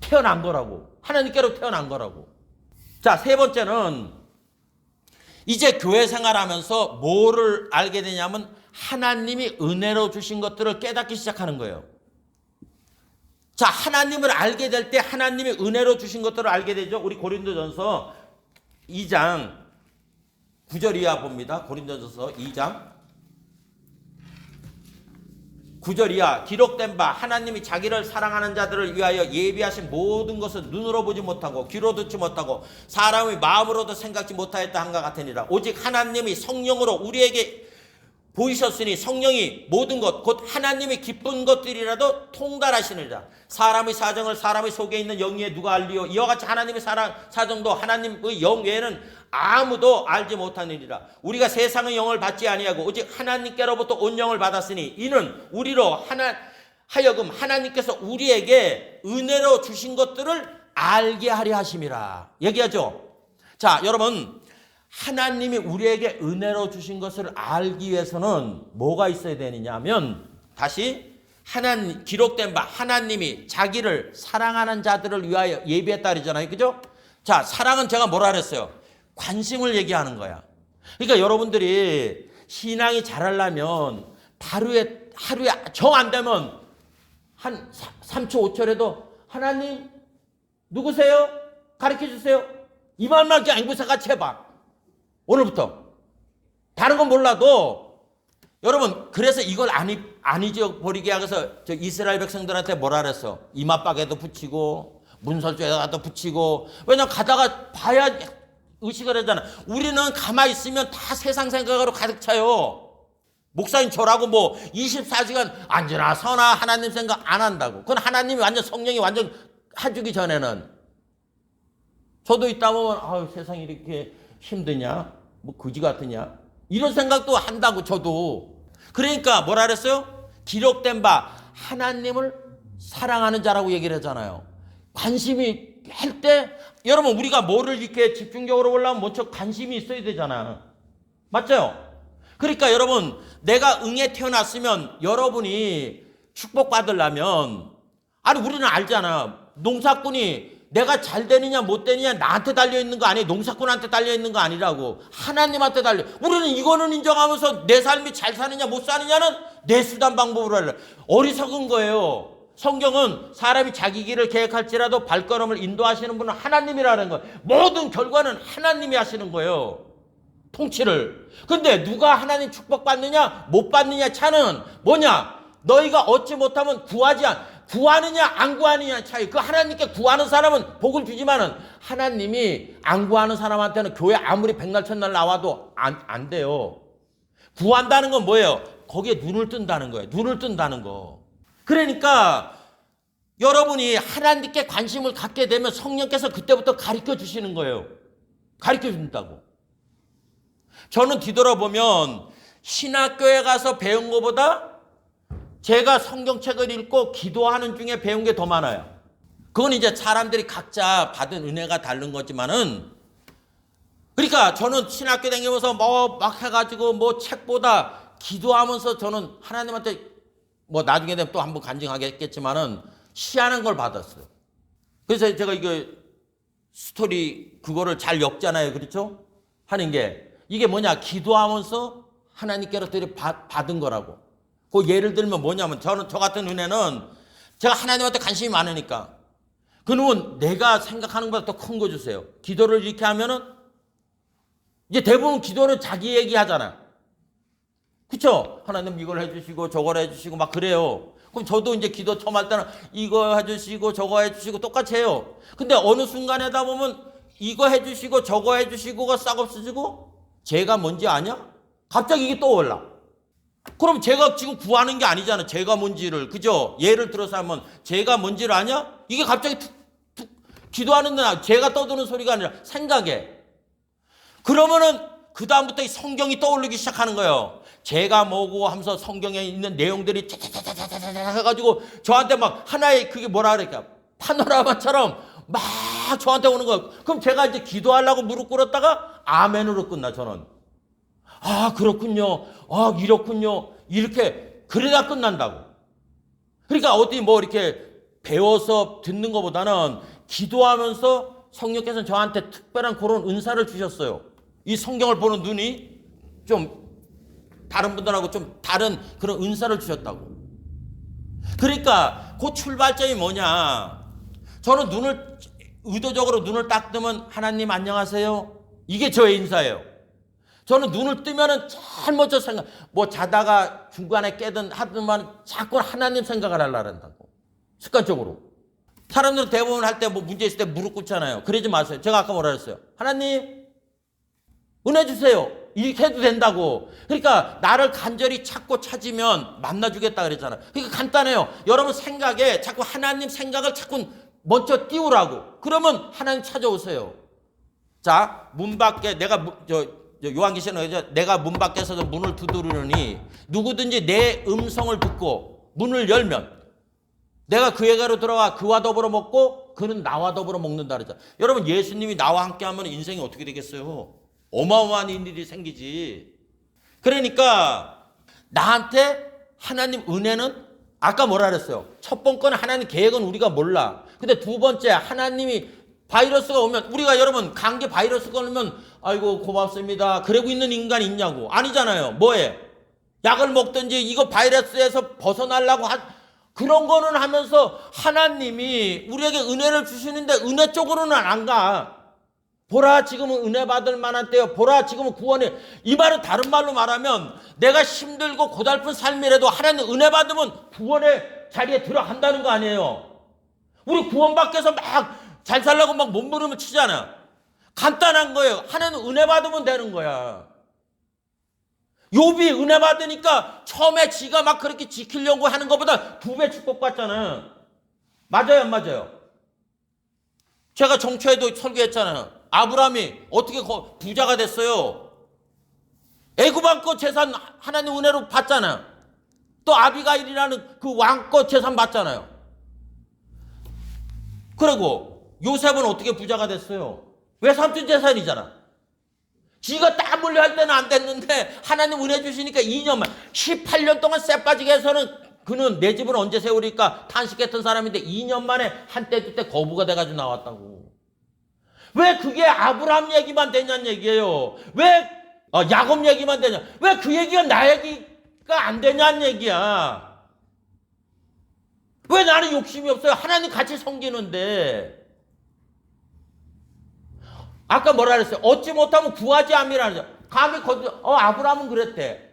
태어난 거라고. 하나님께로 태어난 거라고. 자, 세 번째는 이제 교회 생활하면서 뭐를 알게 되냐면 하나님이 은혜로 주신 것들을 깨닫기 시작하는 거예요. 자, 하나님을 알게 될 때 하나님이 은혜로 주신 것들을 알게 되죠. 우리 고린도전서 2장 9절 이하 봅니다. 고린도전서 2장 9절 이하 기록된 바 하나님이 자기를 사랑하는 자들을 위하여 예비하신 모든 것을 눈으로 보지 못하고 귀로 듣지 못하고 사람의 마음으로도 생각지 못하였다 한것 같으니라. 오직 하나님이 성령으로 우리에게 보이셨으니 성령이 모든 것 곧 하나님이 기쁜 것들이라도 통달하시느니라. 사람의 사정을 사람의 속에 있는 영에 누가 알리요? 이와 같이 하나님의 사정도 하나님의 영 외에는 아무도 알지 못하느니라. 우리가 세상의 영을 받지 아니하고 오직 하나님께로부터 온 영을 받았으니 이는 우리로 하여금 하나님께서 우리에게 은혜로 주신 것들을 알게 하려 하심이라. 얘기하죠. 자, 여러분, 하나님이 우리에게 은혜로 주신 것을 알기 위해서는 뭐가 있어야 되느냐 하면 다시 기록된 바 하나님이 자기를 사랑하는 자들을 위하여 예비했다 그러잖아요. 그죠? 자, 사랑은 제가 뭐라 그랬어요? 관심을 얘기하는 거야. 그러니까 여러분들이 신앙이 자라려면 하루에 정 안 되면 한 3초 5초라도 하나님 누구세요? 가르쳐 주세요. 이 말만 그냥 앵무새같이 해봐. 오늘부터. 다른 건 몰라도 여러분, 그래서 이걸 안 잊어버리게 하면서 저 이스라엘 백성들한테 뭐라 그랬어? 이마박에도 붙이고 문설주에다가도 붙이고. 왜냐면 가다가 봐야 의식을 하잖아. 우리는 가만히 있으면 다 세상 생각으로 가득 차요. 목사님 저라고 뭐 24시간 앉으나 서나 하나님 생각 안 한다고. 그건 하나님이 성령이 완전 해주기 전에는. 저도 있다 보면 아유 세상이 이렇게 힘드냐? 뭐 거지 같으냐? 이런 생각도 한다고 저도. 그러니까 뭐라 그랬어요? 기록된 바 하나님을 사랑하는 자라고 얘기를 하잖아요. 관심이 할 때 여러분 우리가 뭐를 이렇게 집중적으로 보려면 먼저 관심이 있어야 되잖아. 맞죠? 그러니까 여러분 내가 응에 태어났으면 여러분이 축복받으려면 아니 우리는 알잖아. 농사꾼이 내가 잘 되느냐 못 되느냐 나한테 달려있는 거 아니에요. 농사꾼한테 달려있는 거 아니라고. 하나님한테 달려. 우리는 이거는 인정하면서 내 삶이 잘 사느냐 못 사느냐는 내 수단 방법으로 하려. 어리석은 거예요. 성경은 사람이 자기 길을 계획할지라도 발걸음을 인도하시는 분은 하나님이라는 거예요. 모든 결과는 하나님이 하시는 거예요. 통치를. 근데 누가 하나님 축복받느냐 못 받느냐 차는 뭐냐? 너희가 얻지 못하면 구하느냐 안 구하느냐 차이. 그 하나님께 구하는 사람은 복을 주지만은 하나님이 안 구하는 사람한테는 교회 아무리 백날 천날 나와도 안 돼요. 구한다는 건 뭐예요? 거기에 눈을 뜬다는 거예요. 눈을 뜬다는 거. 그러니까 여러분이 하나님께 관심을 갖게 되면 성령께서 그때부터 가르쳐 주시는 거예요. 가르쳐 준다고. 저는 뒤돌아보면 신학교에 가서 배운 것보다 제가 성경책을 읽고 기도하는 중에 배운 게 더 많아요. 그건 이제 사람들이 각자 받은 은혜가 다른 거지만은 그러니까 저는 신학교 다니면서 뭐 막 해가지고 뭐 책보다 기도하면서 저는 하나님한테 뭐 나중에 되면 또 한번 간증하겠지만은 시하는 걸 받았어요. 그래서 제가 이거 스토리 그거를 잘 엮잖아요. 그렇죠? 하는 게 이게 뭐냐? 기도하면서 하나님께로 받은 거라고. 그 예를 들면 뭐냐면 저는 저 같은 은혜는 제가 하나님한테 관심이 많으니까 그놈은 내가 생각하는 것보다 더 큰 거 주세요. 기도를 이렇게 하면은 이제 대부분 기도는 자기 얘기하잖아. 그쵸? 하나님 이걸 해주시고 저걸 해주시고 막 그래요. 그럼 저도 이제 기도 처음 할 때는 이거 해주시고 저거 해주시고 똑같이 해요. 근데 어느 순간에다 보면 이거 해주시고 저거 해주시고가 싹 없어지고 제가 뭔지 아냐? 갑자기 이게 떠올라. 그럼 제가 지금 구하는 게 아니잖아. 제가 뭔지를. 그죠? 예를 들어서 하면 제가 뭔지를 아냐? 이게 갑자기 툭툭 기도하는데 제가 떠드는 소리가 아니라 생각에. 그러면은 그 다음부터 이 성경이 떠오르기 시작하는 거예요. 제가 뭐고 하면서 성경에 있는 내용들이 차차차차차차 해가지고 저한테 막 하나의 그게 뭐라 그럴까? 파노라마처럼 막 저한테 오는 거예요. 그럼 제가 이제 기도하려고 무릎 꿇었다가 아멘으로 끝나 저는. 아 그렇군요. 아 이렇군요. 이렇게 그러다 끝난다고. 그러니까 어디 뭐 이렇게 배워서 듣는 것보다는 기도하면서 성령께서는 저한테 특별한 그런 은사를 주셨어요. 이 성경을 보는 눈이 좀 다른 분들하고 좀 다른 그런 은사를 주셨다고. 그러니까 그 출발점이 뭐냐? 저는 의도적으로 눈을 딱 뜨면 하나님 안녕하세요. 이게 저의 인사예요. 저는 눈을 뜨면은 제일 먼저 뭐 자다가 중간에 깨든 하든만 자꾸 하나님 생각을 하려고 한다고. 습관적으로. 사람들은 대부분 할 때 뭐 문제 있을 때 무릎 꿇잖아요. 그러지 마세요. 제가 아까 뭐라 그랬어요? 하나님 은혜 주세요. 이렇게 해도 된다고. 그러니까 나를 간절히 찾으면 만나주겠다 그랬잖아요. 그러니까 간단해요. 여러분 생각에 자꾸 하나님 생각을 자꾸 먼저 띄우라고. 그러면 하나님 찾아오세요. 자, 문 밖에 요한계시록에 내가 문 밖에서 문을 두드리니 누구든지 내 음성을 듣고 문을 열면 내가 그에게로 들어가 그와 더불어 먹고 그는 나와 더불어 먹는다 그랬잖아요. 여러분 예수님이 나와 함께하면 인생이 어떻게 되겠어요? 어마어마한 일이 생기지. 그러니까 나한테 하나님 은혜는 아까 뭐라 그랬어요? 첫 번째는 하나님 계획은 우리가 몰라. 근데 두 번째 하나님이 바이러스가 오면 우리가 여러분 감기 바이러스가 오면 아이고 고맙습니다. 그러고 있는 인간이 있냐고. 아니잖아요. 뭐해? 약을 먹든지 이거 바이러스에서 벗어나려고 그런 거는 하면서 하나님이 우리에게 은혜를 주시는데 은혜 쪽으로는 안 가. 보라 지금은 은혜 받을 만한 때요. 보라 지금은 구원이. 이 말은 다른 말로 말하면 내가 힘들고 고달픈 삶이라도 하나님 은혜 받으면 구원의 자리에 들어간다는 거 아니에요. 우리 구원받기 위해서 막 잘 살라고 막 몸부림을 치잖아. 간단한 거예요. 하나님 은혜 받으면 되는 거야. 욥이 은혜 받으니까 처음에 지가 막 그렇게 지키려고 하는 것보다 2배 축복받잖아. 맞아요 안 맞아요? 제가 정초에도 설교했잖아요. 아브라함이 어떻게 부자가 됐어요? 애굽왕권 재산 하나님 은혜로 받잖아요. 또 아비가일이라는 그 왕권 재산 받잖아요. 그리고 요셉은 어떻게 부자가 됐어요? 외삼촌 재산이잖아. 지가 딱 물려할 때는 안 됐는데 하나님 은혜 주시니까 2년만 18년 동안 쎄 빠지게 해서는 그는 내 집을 언제 세우리까 탄식했던 사람인데 2년 만에 한때 그때 거부가 돼가지고 나왔다고. 왜 그게 아브라함 얘기만 되냐는 얘기예요. 왜 야곱 얘기만 되냐. 왜 그 얘기가 나 얘기가 안 되냐는 얘기야. 왜 나는 욕심이 없어요? 하나님 같이 섬기는데. 아까 뭐라 그랬어요? 얻지 못하면 구하지 않으라는 거죠. 감히 아브라함은 그랬대.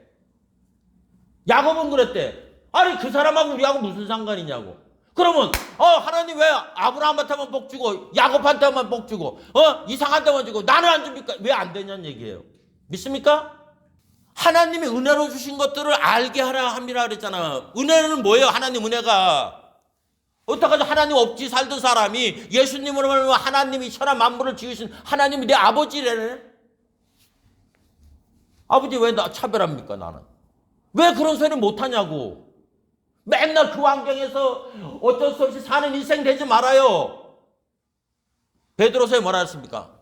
야곱은 그랬대. 아니 그 사람하고 우리하고 무슨 상관이냐고. 그러면 하나님 왜 아브라함한테만 복 주고 야곱한테만 복 주고 이상한 데만 주고 나는 안 줍니까? 왜 안 되냐는 얘기예요. 믿습니까? 하나님이 은혜로 주신 것들을 알게 하라 함이라 그랬잖아. 은혜는 뭐예요? 하나님 은혜가. 어떡하죠? 하나님 없이 살던 사람이 예수님으로 말하면 하나님이 천하 만물을 지으신 하나님이 내 아버지래네. 아버지 왜 나 차별합니까 나는? 왜 그런 소리 못하냐고. 맨날 그 환경에서 어쩔 수 없이 사는 인생 되지 말아요. 베드로서에 뭐라 했습니까?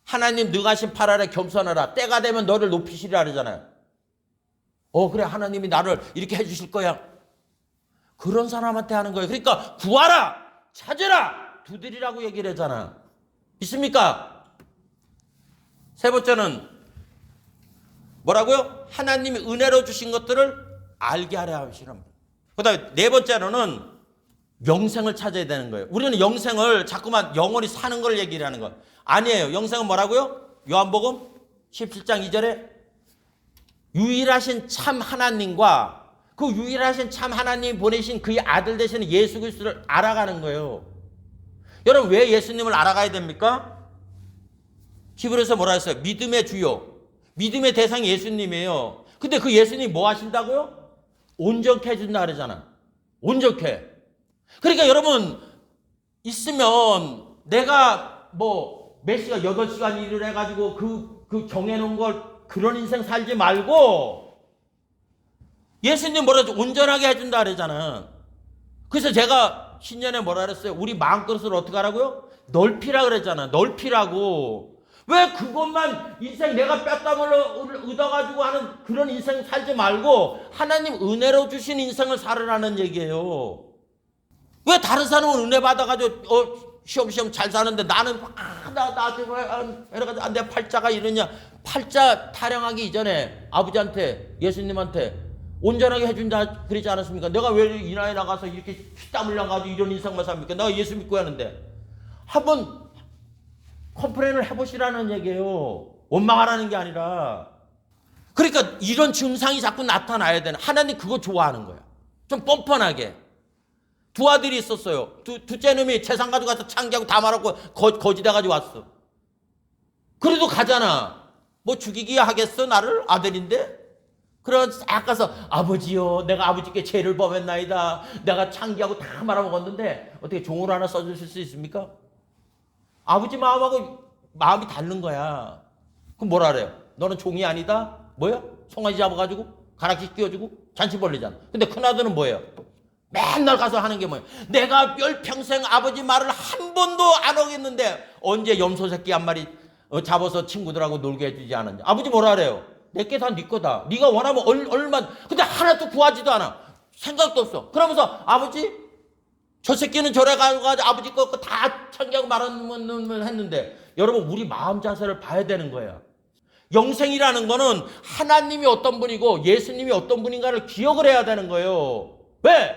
하나님 능하신 팔 아래 겸손하라. 때가 되면 너를 높이시리라 그러잖아요. 그래 하나님이 나를 이렇게 해주실 거야. 그런 사람한테 하는 거예요. 그러니까 구하라, 찾으라, 두드리라고 얘기를 하잖아. 믿습니까? 세 번째는 뭐라고요? 하나님이 은혜로 주신 것들을 알게 하려 하시는 거예요. 그 다음에 네 번째로는 영생을 찾아야 되는 거예요. 우리는 영생을 자꾸만 영원히 사는 걸 얘기를 하는 거예요. 아니에요. 영생은 뭐라고요? 요한복음 17장 2절에 유일하신 참 하나님과 그 유일하신 참 하나님이 보내신 그의 아들 되시는 예수 그리스도를 알아가는 거예요. 여러분 왜 예수님을 알아가야 됩니까? 히브리서 뭐라 했어요? 믿음의 주요. 믿음의 대상이 예수님이에요. 근데 그 예수님이 뭐 하신다고요? 온전케 해준다 그러잖아. 온전케. 그러니까 여러분 있으면 내가 몇 시간 8시간 일을 해가지고 그 정해놓은 걸 그런 인생 살지 말고 예수님 뭐라 하죠? 온전하게 해준다 그러잖아. 그래서 제가 신년에 뭐라 그랬어요? 우리 마음그릇을 어떻게 하라고요? 넓히라 그랬잖아. 넓히라고. 왜 그것만 인생 내가 뼈땀을 얻어가지고 하는 그런 인생 살지 말고 하나님 은혜로 주신 인생을 살으라는 얘기예요. 왜 다른 사람은 은혜 받아가지고 시험시험 잘 사는데 나는 내 팔자가 이러냐. 팔자 타령하기 이전에 아버지한테 예수님한테 온전하게 해준다 그러지 않았습니까? 내가 왜 이 나라에 나가서 이렇게 피땀 흘려가지고 이런 인생만 삽니까? 내가 예수 믿고 하는데 한번 컴플레인을 해보시라는 얘기예요. 원망하라는 게 아니라. 그러니까 이런 증상이 자꾸 나타나야 되는. 하나님 그거 좋아하는 거야. 좀 뻔뻔하게. 두 아들이 있었어요. 둘째 놈이 재산 가지고 가서 창기하고 다 말았고 거지돼가지고 왔어. 그래도 가잖아. 뭐 죽이기 하겠어 나를? 아들인데? 그래서 딱 가서 아버지요 내가 아버지께 죄를 범했나이다. 내가 창기하고 다 말아먹었는데 어떻게 종으로 하나 써주실 수 있습니까? 아버지 마음하고 마음이 다른 거야. 그럼 뭐라 그래요? 너는 종이 아니다? 뭐야? 송아지 잡아가지고 가락지 끼워주고 잔치 벌리잖아. 근데 큰아들은 뭐예요? 맨날 가서 하는 게 뭐예요? 내가 평생 아버지 말을 한 번도 안 어겼는데 언제 염소 새끼 한 마리 잡아서 친구들하고 놀게 해주지 않았냐. 아버지 뭐라 그래요? 내게 다 네 거다. 네가 원하면 얼마. 근데 하나도 구하지도 않아. 생각도 없어. 그러면서 아버지 저 새끼는 저래 가지고 아버지 거 다 창기하고 말하면 했는데 여러분 우리 마음 자세를 봐야 되는 거예요. 영생이라는 거는 하나님이 어떤 분이고 예수님이 어떤 분인가를 기억을 해야 되는 거예요. 왜?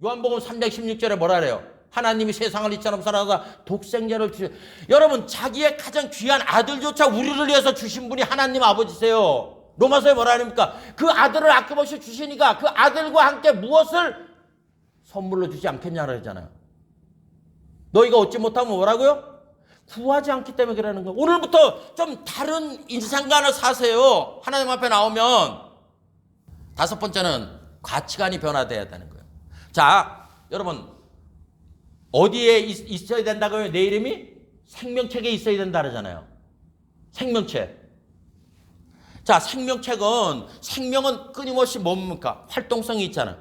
요한복음 316절에 뭐라 그래요? 하나님이 세상을 이처럼 사랑하사 독생자를 주신. 여러분 자기의 가장 귀한 아들조차 우리를 위해서 주신 분이 하나님 아버지세요. 로마서에 뭐라 합니까? 그 아들을 아낌없이 주시니까 그 아들과 함께 무엇을 선물로 주지 않겠냐 그러잖아요. 너희가 얻지 못하면 뭐라고요? 구하지 않기 때문에 그러는 거예요. 오늘부터 좀 다른 인생관을 사세요. 하나님 앞에 나오면. 다섯 번째는 가치관이 변화돼야 되는 거예요. 자, 여러분 어디에 있어야 된다고요? 내 이름이 생명책에 있어야 된다 그러잖아요. 생명책. 자, 생명은 끊임없이 뭡니까? 활동성이 있잖아.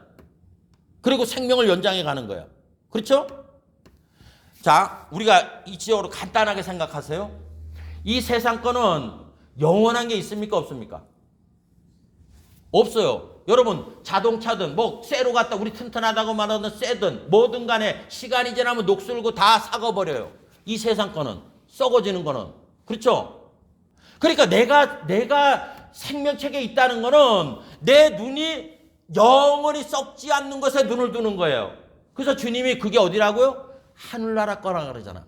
그리고 생명을 연장해 가는 거예요. 그렇죠? 자, 우리가 이치적으로 간단하게 생각하세요. 이 세상 거는 영원한 게 있습니까? 없습니까? 없어요. 여러분, 자동차든 뭐 쇠로 갔다 우리 튼튼하다고 말하는 쇠든 뭐든 간에 시간이 지나면 녹슬고 다 썩어버려요. 이 세상 거는, 썩어지는 거는. 그렇죠? 그러니까 내가 생명책에 있다는 거는 내 눈이 영원히 썩지 않는 것에 눈을 두는 거예요. 그래서 주님이 그게 어디라고요? 하늘나라 거라 그러잖아.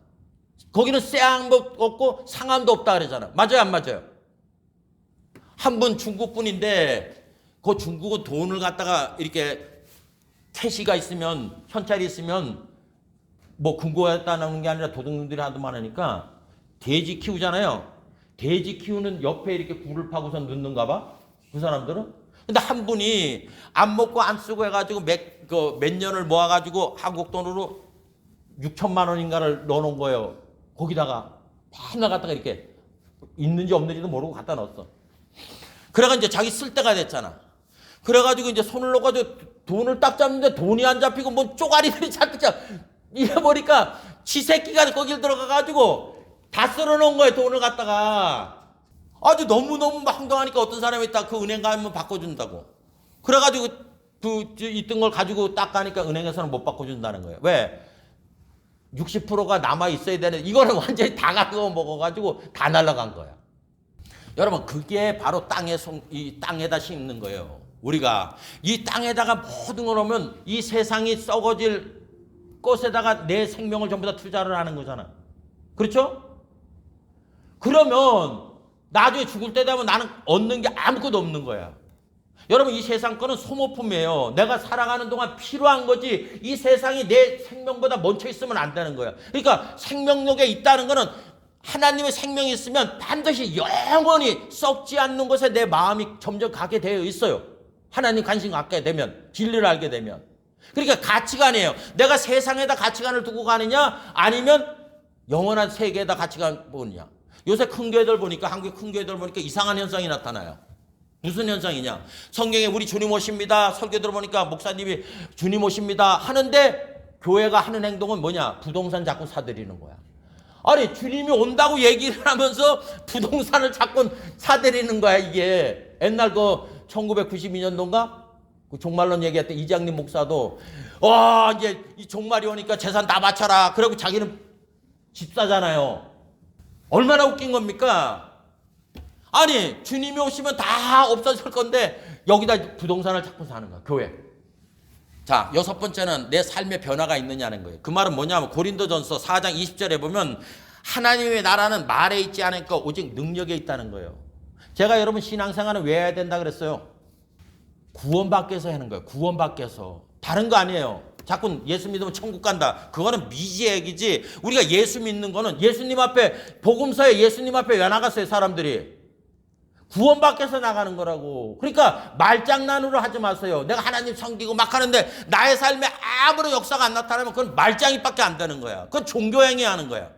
거기는 쇠함도 없고 상함도 없다 그러잖아. 맞아요, 안 맞아요? 한 분 중국 분인데 그 중국은 돈을 갖다가 이렇게 캐시가 있으면 현찰이 있으면 뭐 금고에다 넣는 게 아니라 도둑놈들이 하도 많으니까 돼지 키우잖아요. 돼지 키우는 옆에 이렇게 굴을 파고서 넣는가 봐. 그 사람들은. 근데 한 분이 안 먹고 안 쓰고 해가지고 몇 년을 모아가지고 한국 돈으로 6천만 원인가를 넣어놓은 거예요. 거기다가 맨날 갖다가 이렇게 있는지 없는지도 모르고 갖다 넣었어. 그래가 이제 자기 쓸 때가 됐잖아. 그래가지고 이제 손을 넣어가지고 돈을 딱 잡는데 돈이 안 잡히고 뭔 쪼가리들이 자꾸 이래버리니까 지 새끼가 거길 들어가가지고 다 쓸어놓은 거예요. 돈을 갖다가. 아주 너무너무 황당하니까 어떤 사람이 딱 그 은행 가면 바꿔준다고. 그래가지고 있던 걸 가지고 딱 가니까 은행에서는 못 바꿔준다는 거예요. 왜? 60%가 남아 있어야 되는, 이거는 완전히 다 가지고 먹어가지고 다 날아간 거야. 여러분, 그게 바로 이 땅에다 심는 거예요. 우리가 이 땅에다가 모든 걸 하면 이 세상이 썩어질 것에다가 내 생명을 전부 다 투자를 하는 거잖아. 그렇죠? 그러면 나중에 죽을 때 되면 나는 얻는 게 아무것도 없는 거야. 여러분, 이 세상 거는 소모품이에요. 내가 살아가는 동안 필요한 거지 이 세상이 내 생명보다 멈춰 있으면 안 되는 거야. 그러니까 생명력에 있다는 거는 하나님의 생명이 있으면 반드시 영원히 썩지 않는 곳에 내 마음이 점점 가게 되어 있어요. 하나님 관심 갖게 되면, 진리를 알게 되면. 그러니까 가치관이에요. 내가 세상에다 가치관을 두고 가느냐 아니면 영원한 세계에다 가치관 보느냐. 요새 큰 교회들 보니까, 한국 큰 교회들 보니까 이상한 현상이 나타나요. 무슨 현상이냐. 성경에 우리 주님 오십니다. 설교 들어보니까 목사님이 주님 오십니다 하는데 교회가 하는 행동은 뭐냐. 부동산 자꾸 사들이는 거야. 아니, 주님이 온다고 얘기를 하면서 부동산을 자꾸 사들이는 거야. 이게 옛날 그 1992년도인가 그 종말론 얘기했던 이장님 목사도 이제 이 종말이 오니까 재산 다 바쳐라. 그리고 자기는 집 사잖아요. 얼마나 웃긴 겁니까? 아니, 주님이 오시면 다 없어질 건데 여기다 부동산을 자꾸 사는 거야. 교회. 자, 6번째는 내 삶의 변화가 있느냐는 거예요. 그 말은 뭐냐면 고린도전서 4장 20절에 보면 하나님의 나라는 말에 있지 않으니까 오직 능력에 있다는 거예요. 제가 여러분 신앙생활은 왜 해야 된다 그랬어요? 구원받기 위해서 하는 거예요. 구원받기 위해서. 다른 거 아니에요. 자꾸 예수 믿으면 천국 간다. 그거는 미지의 얘기지. 우리가 예수 믿는 거는 예수님 앞에, 복음서에 예수님 앞에 왜 나갔어요, 사람들이? 구원받기 위해서 나가는 거라고. 그러니까 말장난으로 하지 마세요. 내가 하나님 섬기고 막 하는데 나의 삶에 아무런 역사가 안 나타나면 그건 말장이밖에 안 되는 거야. 그건 종교행위 하는 거야.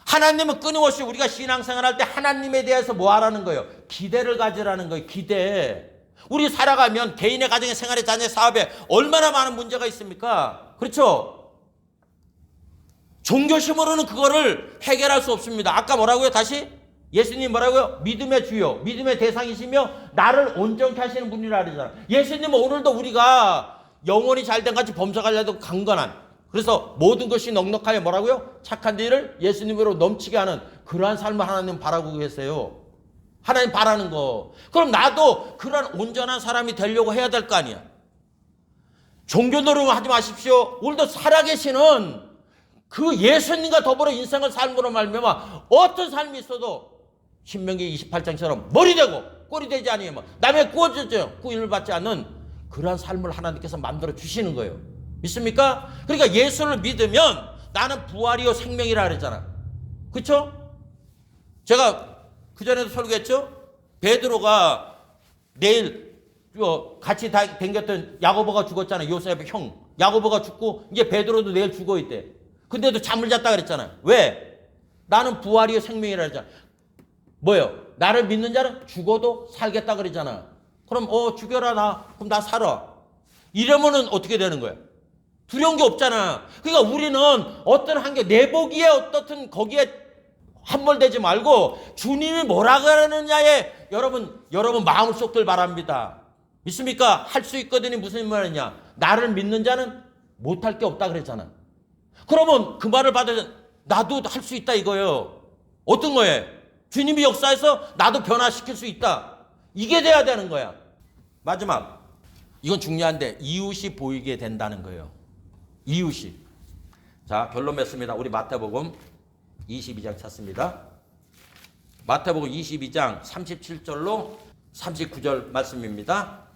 하나님은 끊임없이 우리가 신앙생활 할 때 하나님에 대해서 뭐 하라는 거예요? 기대를 가지라는 거예요. 기대. 우리 살아가면 개인의 가정의 생활의 자녀의 사업에 얼마나 많은 문제가 있습니까? 그렇죠? 종교심으로는 그거를 해결할 수 없습니다. 아까 뭐라고요? 다시? 예수님 뭐라고요? 믿음의 주요, 믿음의 대상이시며 나를 온전케 하시는 분이라 그러잖아. 예수님은 오늘도 우리가 영혼이 잘된 같이 범사갈래도 강건한, 그래서 모든 것이 넉넉하여 뭐라고요? 착한 일을 예수님으로 넘치게 하는 그러한 삶을 하나님 바라고 계세요. 하나님 바라는 거. 그럼 나도 그런 온전한 사람이 되려고 해야 될 거 아니야. 종교 노릇 하지 마십시오. 오늘도 살아계시는 그 예수님과 더불어 인생을 삶으로 말미암아 어떤 삶이 있어도 신명기 28장처럼 머리 되고 꼬리 되지 아니면 남의 구워주죠. 구인을 받지 않는 그러한 삶을 하나님께서 만들어 주시는 거예요. 믿습니까? 그러니까 예수를 믿으면 나는 부활이요 생명이라 그랬잖아. 그렇죠? 제가 그전에도 설교했죠? 베드로가 내일 같이 댕겼던 야고보가 죽었잖아요. 요셉의 형. 야고보가 죽고 이제 베드로도 내일 죽어 있대. 근데도 잠을 잤다 그랬잖아요. 왜? 나는 부활이요 생명이라 그랬잖아. 뭐요? 나를 믿는 자는 죽어도 살겠다 그랬잖아. 그럼 죽여라 나. 그럼 나 살아. 이러면은 어떻게 되는 거야? 두려운 게 없잖아. 그러니까 우리는 어떤 한계 내보기에 어떻든 거기에 함몰되지 말고 주님이 뭐라 그러느냐에 여러분 마음속들 바랍니다. 믿습니까? 할 수 있거든요. 무슨 말이냐? 나를 믿는 자는 못할 게 없다 그랬잖아. 그러면 그 말을 받아서 나도 할 수 있다 이거예요. 어떤 거예요? 주님이 역사해서 나도 변화시킬 수 있다. 이게 돼야 되는 거야. 마지막. 이건 중요한데 이웃이 보이게 된다는 거예요. 이웃이. 자, 결론 맺습니다. 우리 마태복음 22장 찾습니다. 마태복음 22장 37절로 39절 말씀입니다.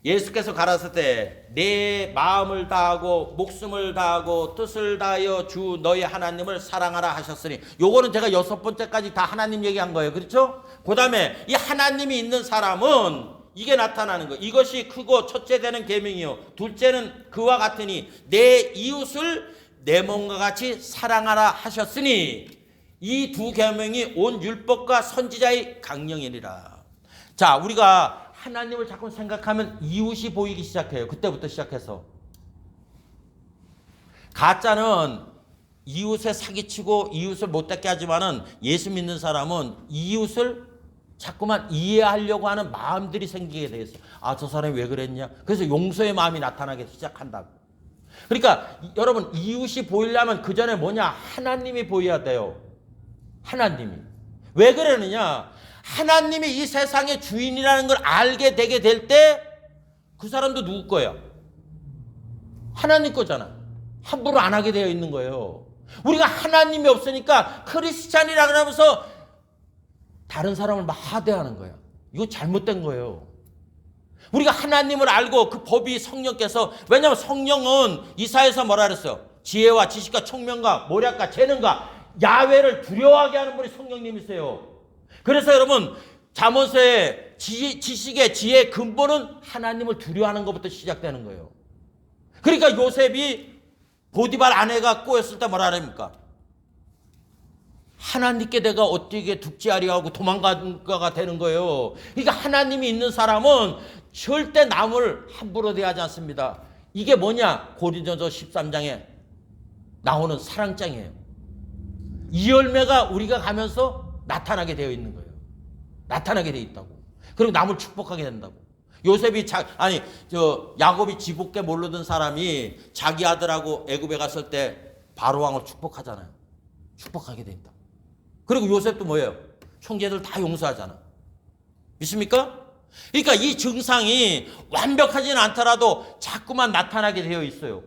예수께서 가라사대 내 마음을 다하고 목숨을 다하고 뜻을 다하여 주 너희 하나님을 사랑하라 하셨으니, 요거는 제가 6번째까지 다 하나님 얘기한 거예요. 그렇죠? 그 다음에 이 하나님이 있는 사람은 이게 나타나는 거예요. 이것이 크고 첫째 되는 계명이요 둘째는 그와 같으니 내 이웃을 내 몸과 같이 사랑하라 하셨으니, 이 두 계명이 온 율법과 선지자의 강령이니라. 자, 우리가 하나님을 자꾸 생각하면 이웃이 보이기 시작해요. 그때부터 시작해서. 가짜는 이웃에 사기치고 이웃을 못되게 하지만은 예수 믿는 사람은 이웃을 자꾸만 이해하려고 하는 마음들이 생기게 돼 있어. 아, 저 사람이 왜 그랬냐? 그래서 용서의 마음이 나타나기 시작한다고. 그러니까 여러분, 이웃이 보이려면 그 전에 뭐냐? 하나님이 보여야 돼요. 하나님이. 왜 그러느냐? 하나님이 이 세상의 주인이라는 걸 알게 되게 될 때 그 사람도 누구 거야? 하나님 거잖아. 함부로 안 하게 되어 있는 거예요. 우리가 하나님이 없으니까 크리스찬이라 그러면서 다른 사람을 막 하대하는 거야. 이거 잘못된 거예요. 우리가 하나님을 알고 그 법이 성령께서, 왜냐하면 성령은 이사야에서 뭐라 그랬어요? 지혜와 지식과 총명과 모략과 재능과 야훼를 두려워하게 하는 분이 성령님이세요. 그래서 여러분, 잠언서의 지식의 지혜의 근본은 하나님을 두려워하는 것부터 시작되는 거예요. 그러니까 요셉이 보디발 아내가 꼬였을 때 뭐라 합니까? 하나님께 내가 어떻게 득지하려 하고 도망가가 되는 거예요. 그러니까 하나님이 있는 사람은 절대 남을 함부로 대하지 않습니다. 이게 뭐냐? 고린도전서 13장에 나오는 사랑장이에요. 이 열매가 우리가 가면서 나타나게 되어 있는 거예요. 나타나게 되어 있다고. 그리고 남을 축복하게 된다고. 요셉이 야곱이 지복게 몰르던 사람이 자기 아들하고 애굽에 갔을 때 바로 왕을 축복하잖아요. 축복하게 된다. 그리고 요셉도 뭐예요? 형제들 다 용서하잖아. 믿습니까? 그러니까 이 증상이 완벽하지는 않더라도 자꾸만 나타나게 되어 있어요.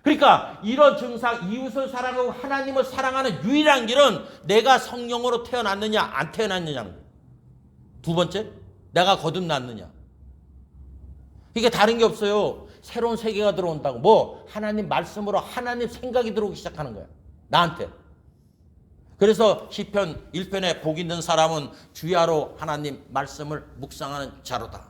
그러니까 이런 증상, 이웃을 사랑하고 하나님을 사랑하는 유일한 길은 내가 성령으로 태어났느냐 안 태어났느냐는 거예요. 두 번째, 내가 거듭났느냐. 이게 다른 게 없어요. 새로운 세계가 들어온다고. 뭐 하나님 말씀으로 하나님 생각이 들어오기 시작하는 거야. 나한테. 그래서 시편 1편에 복 있는 사람은 주야로 하나님 말씀을 묵상하는 자로다.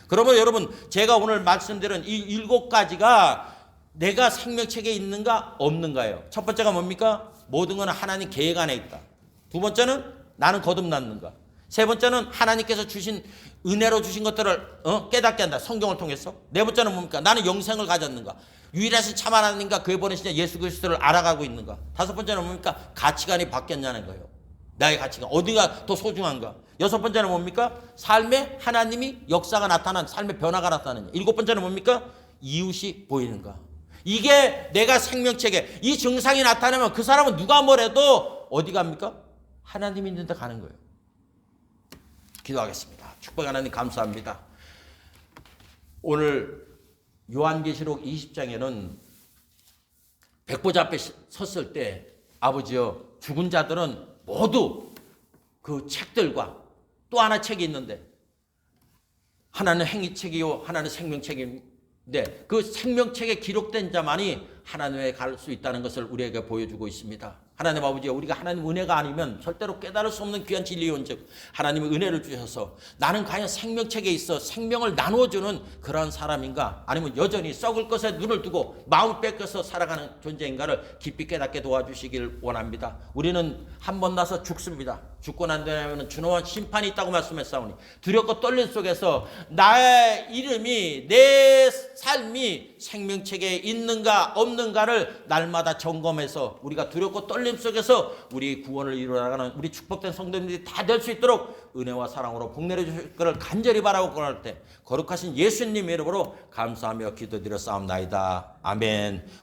그러면 여러분, 제가 오늘 말씀드린 이 7가지가 내가 생명책에 있는가 없는가예요. 첫 번째가 뭡니까? 모든 건 하나님 계획 안에 있다. 두 번째는 나는 거듭났는가. 세 번째는 하나님께서 주신 은혜로 주신 것들을 깨닫게 한다. 성경을 통해서. 네 번째는 뭡니까? 나는 영생을 가졌는가. 유일하신 참 하나님과 그의 보내신 예수 그리스도를 알아가고 있는가. 다섯 번째는 뭡니까? 가치관이 바뀌었냐는 거예요. 나의 가치관. 어디가 더 소중한가. 여섯 번째는 뭡니까? 삶에 하나님이 역사가 나타난, 삶의 변화가 나타나는. 일곱 번째는 뭡니까? 이웃이 보이는가. 이게 내가 생명체계, 이 증상이 나타나면 그 사람은 누가 뭐래도 어디 갑니까? 하나님 있는 데 가는 거예요. 기도하겠습니다. 축복 하나님 감사합니다. 오늘 요한계시록 20장에는 백보자 앞에 섰을 때 아버지여, 죽은 자들은 모두 그 책들과 또 하나 책이 있는데, 하나는 행위책이요 하나는 생명책인데 그 생명책에 기록된 자만이 하나님에 갈 수 있다는 것을 우리에게 보여주고 있습니다. 하나님 아버지, 우리가 하나님 은혜가 아니면 절대로 깨달을 수 없는 귀한 진리온즉 하나님의 은혜를 주셔서 나는 과연 생명책에 있어 생명을 나누어주는 그런 사람인가, 아니면 여전히 썩을 것에 눈을 두고 마음을 뺏겨서 살아가는 존재인가를 깊이 깨닫게 도와주시길 원합니다. 우리는 한 번 나서 죽습니다. 죽고 난 다음에는 준호한 심판이 있다고 말씀했사오니 두렵고 떨림 속에서 나의 이름이, 내 삶이 생명책에 있는가 없는가를 날마다 점검해서 우리가 두렵고 떨림 속에서 우리 구원을 이루어나가는 우리 축복된 성도님들이 다 될 수 있도록 은혜와 사랑으로 복내려 주실 것을 간절히 바라고 권할 때 거룩하신 예수님 이름으로 감사하며 기도드려 싸움나이다. 아멘.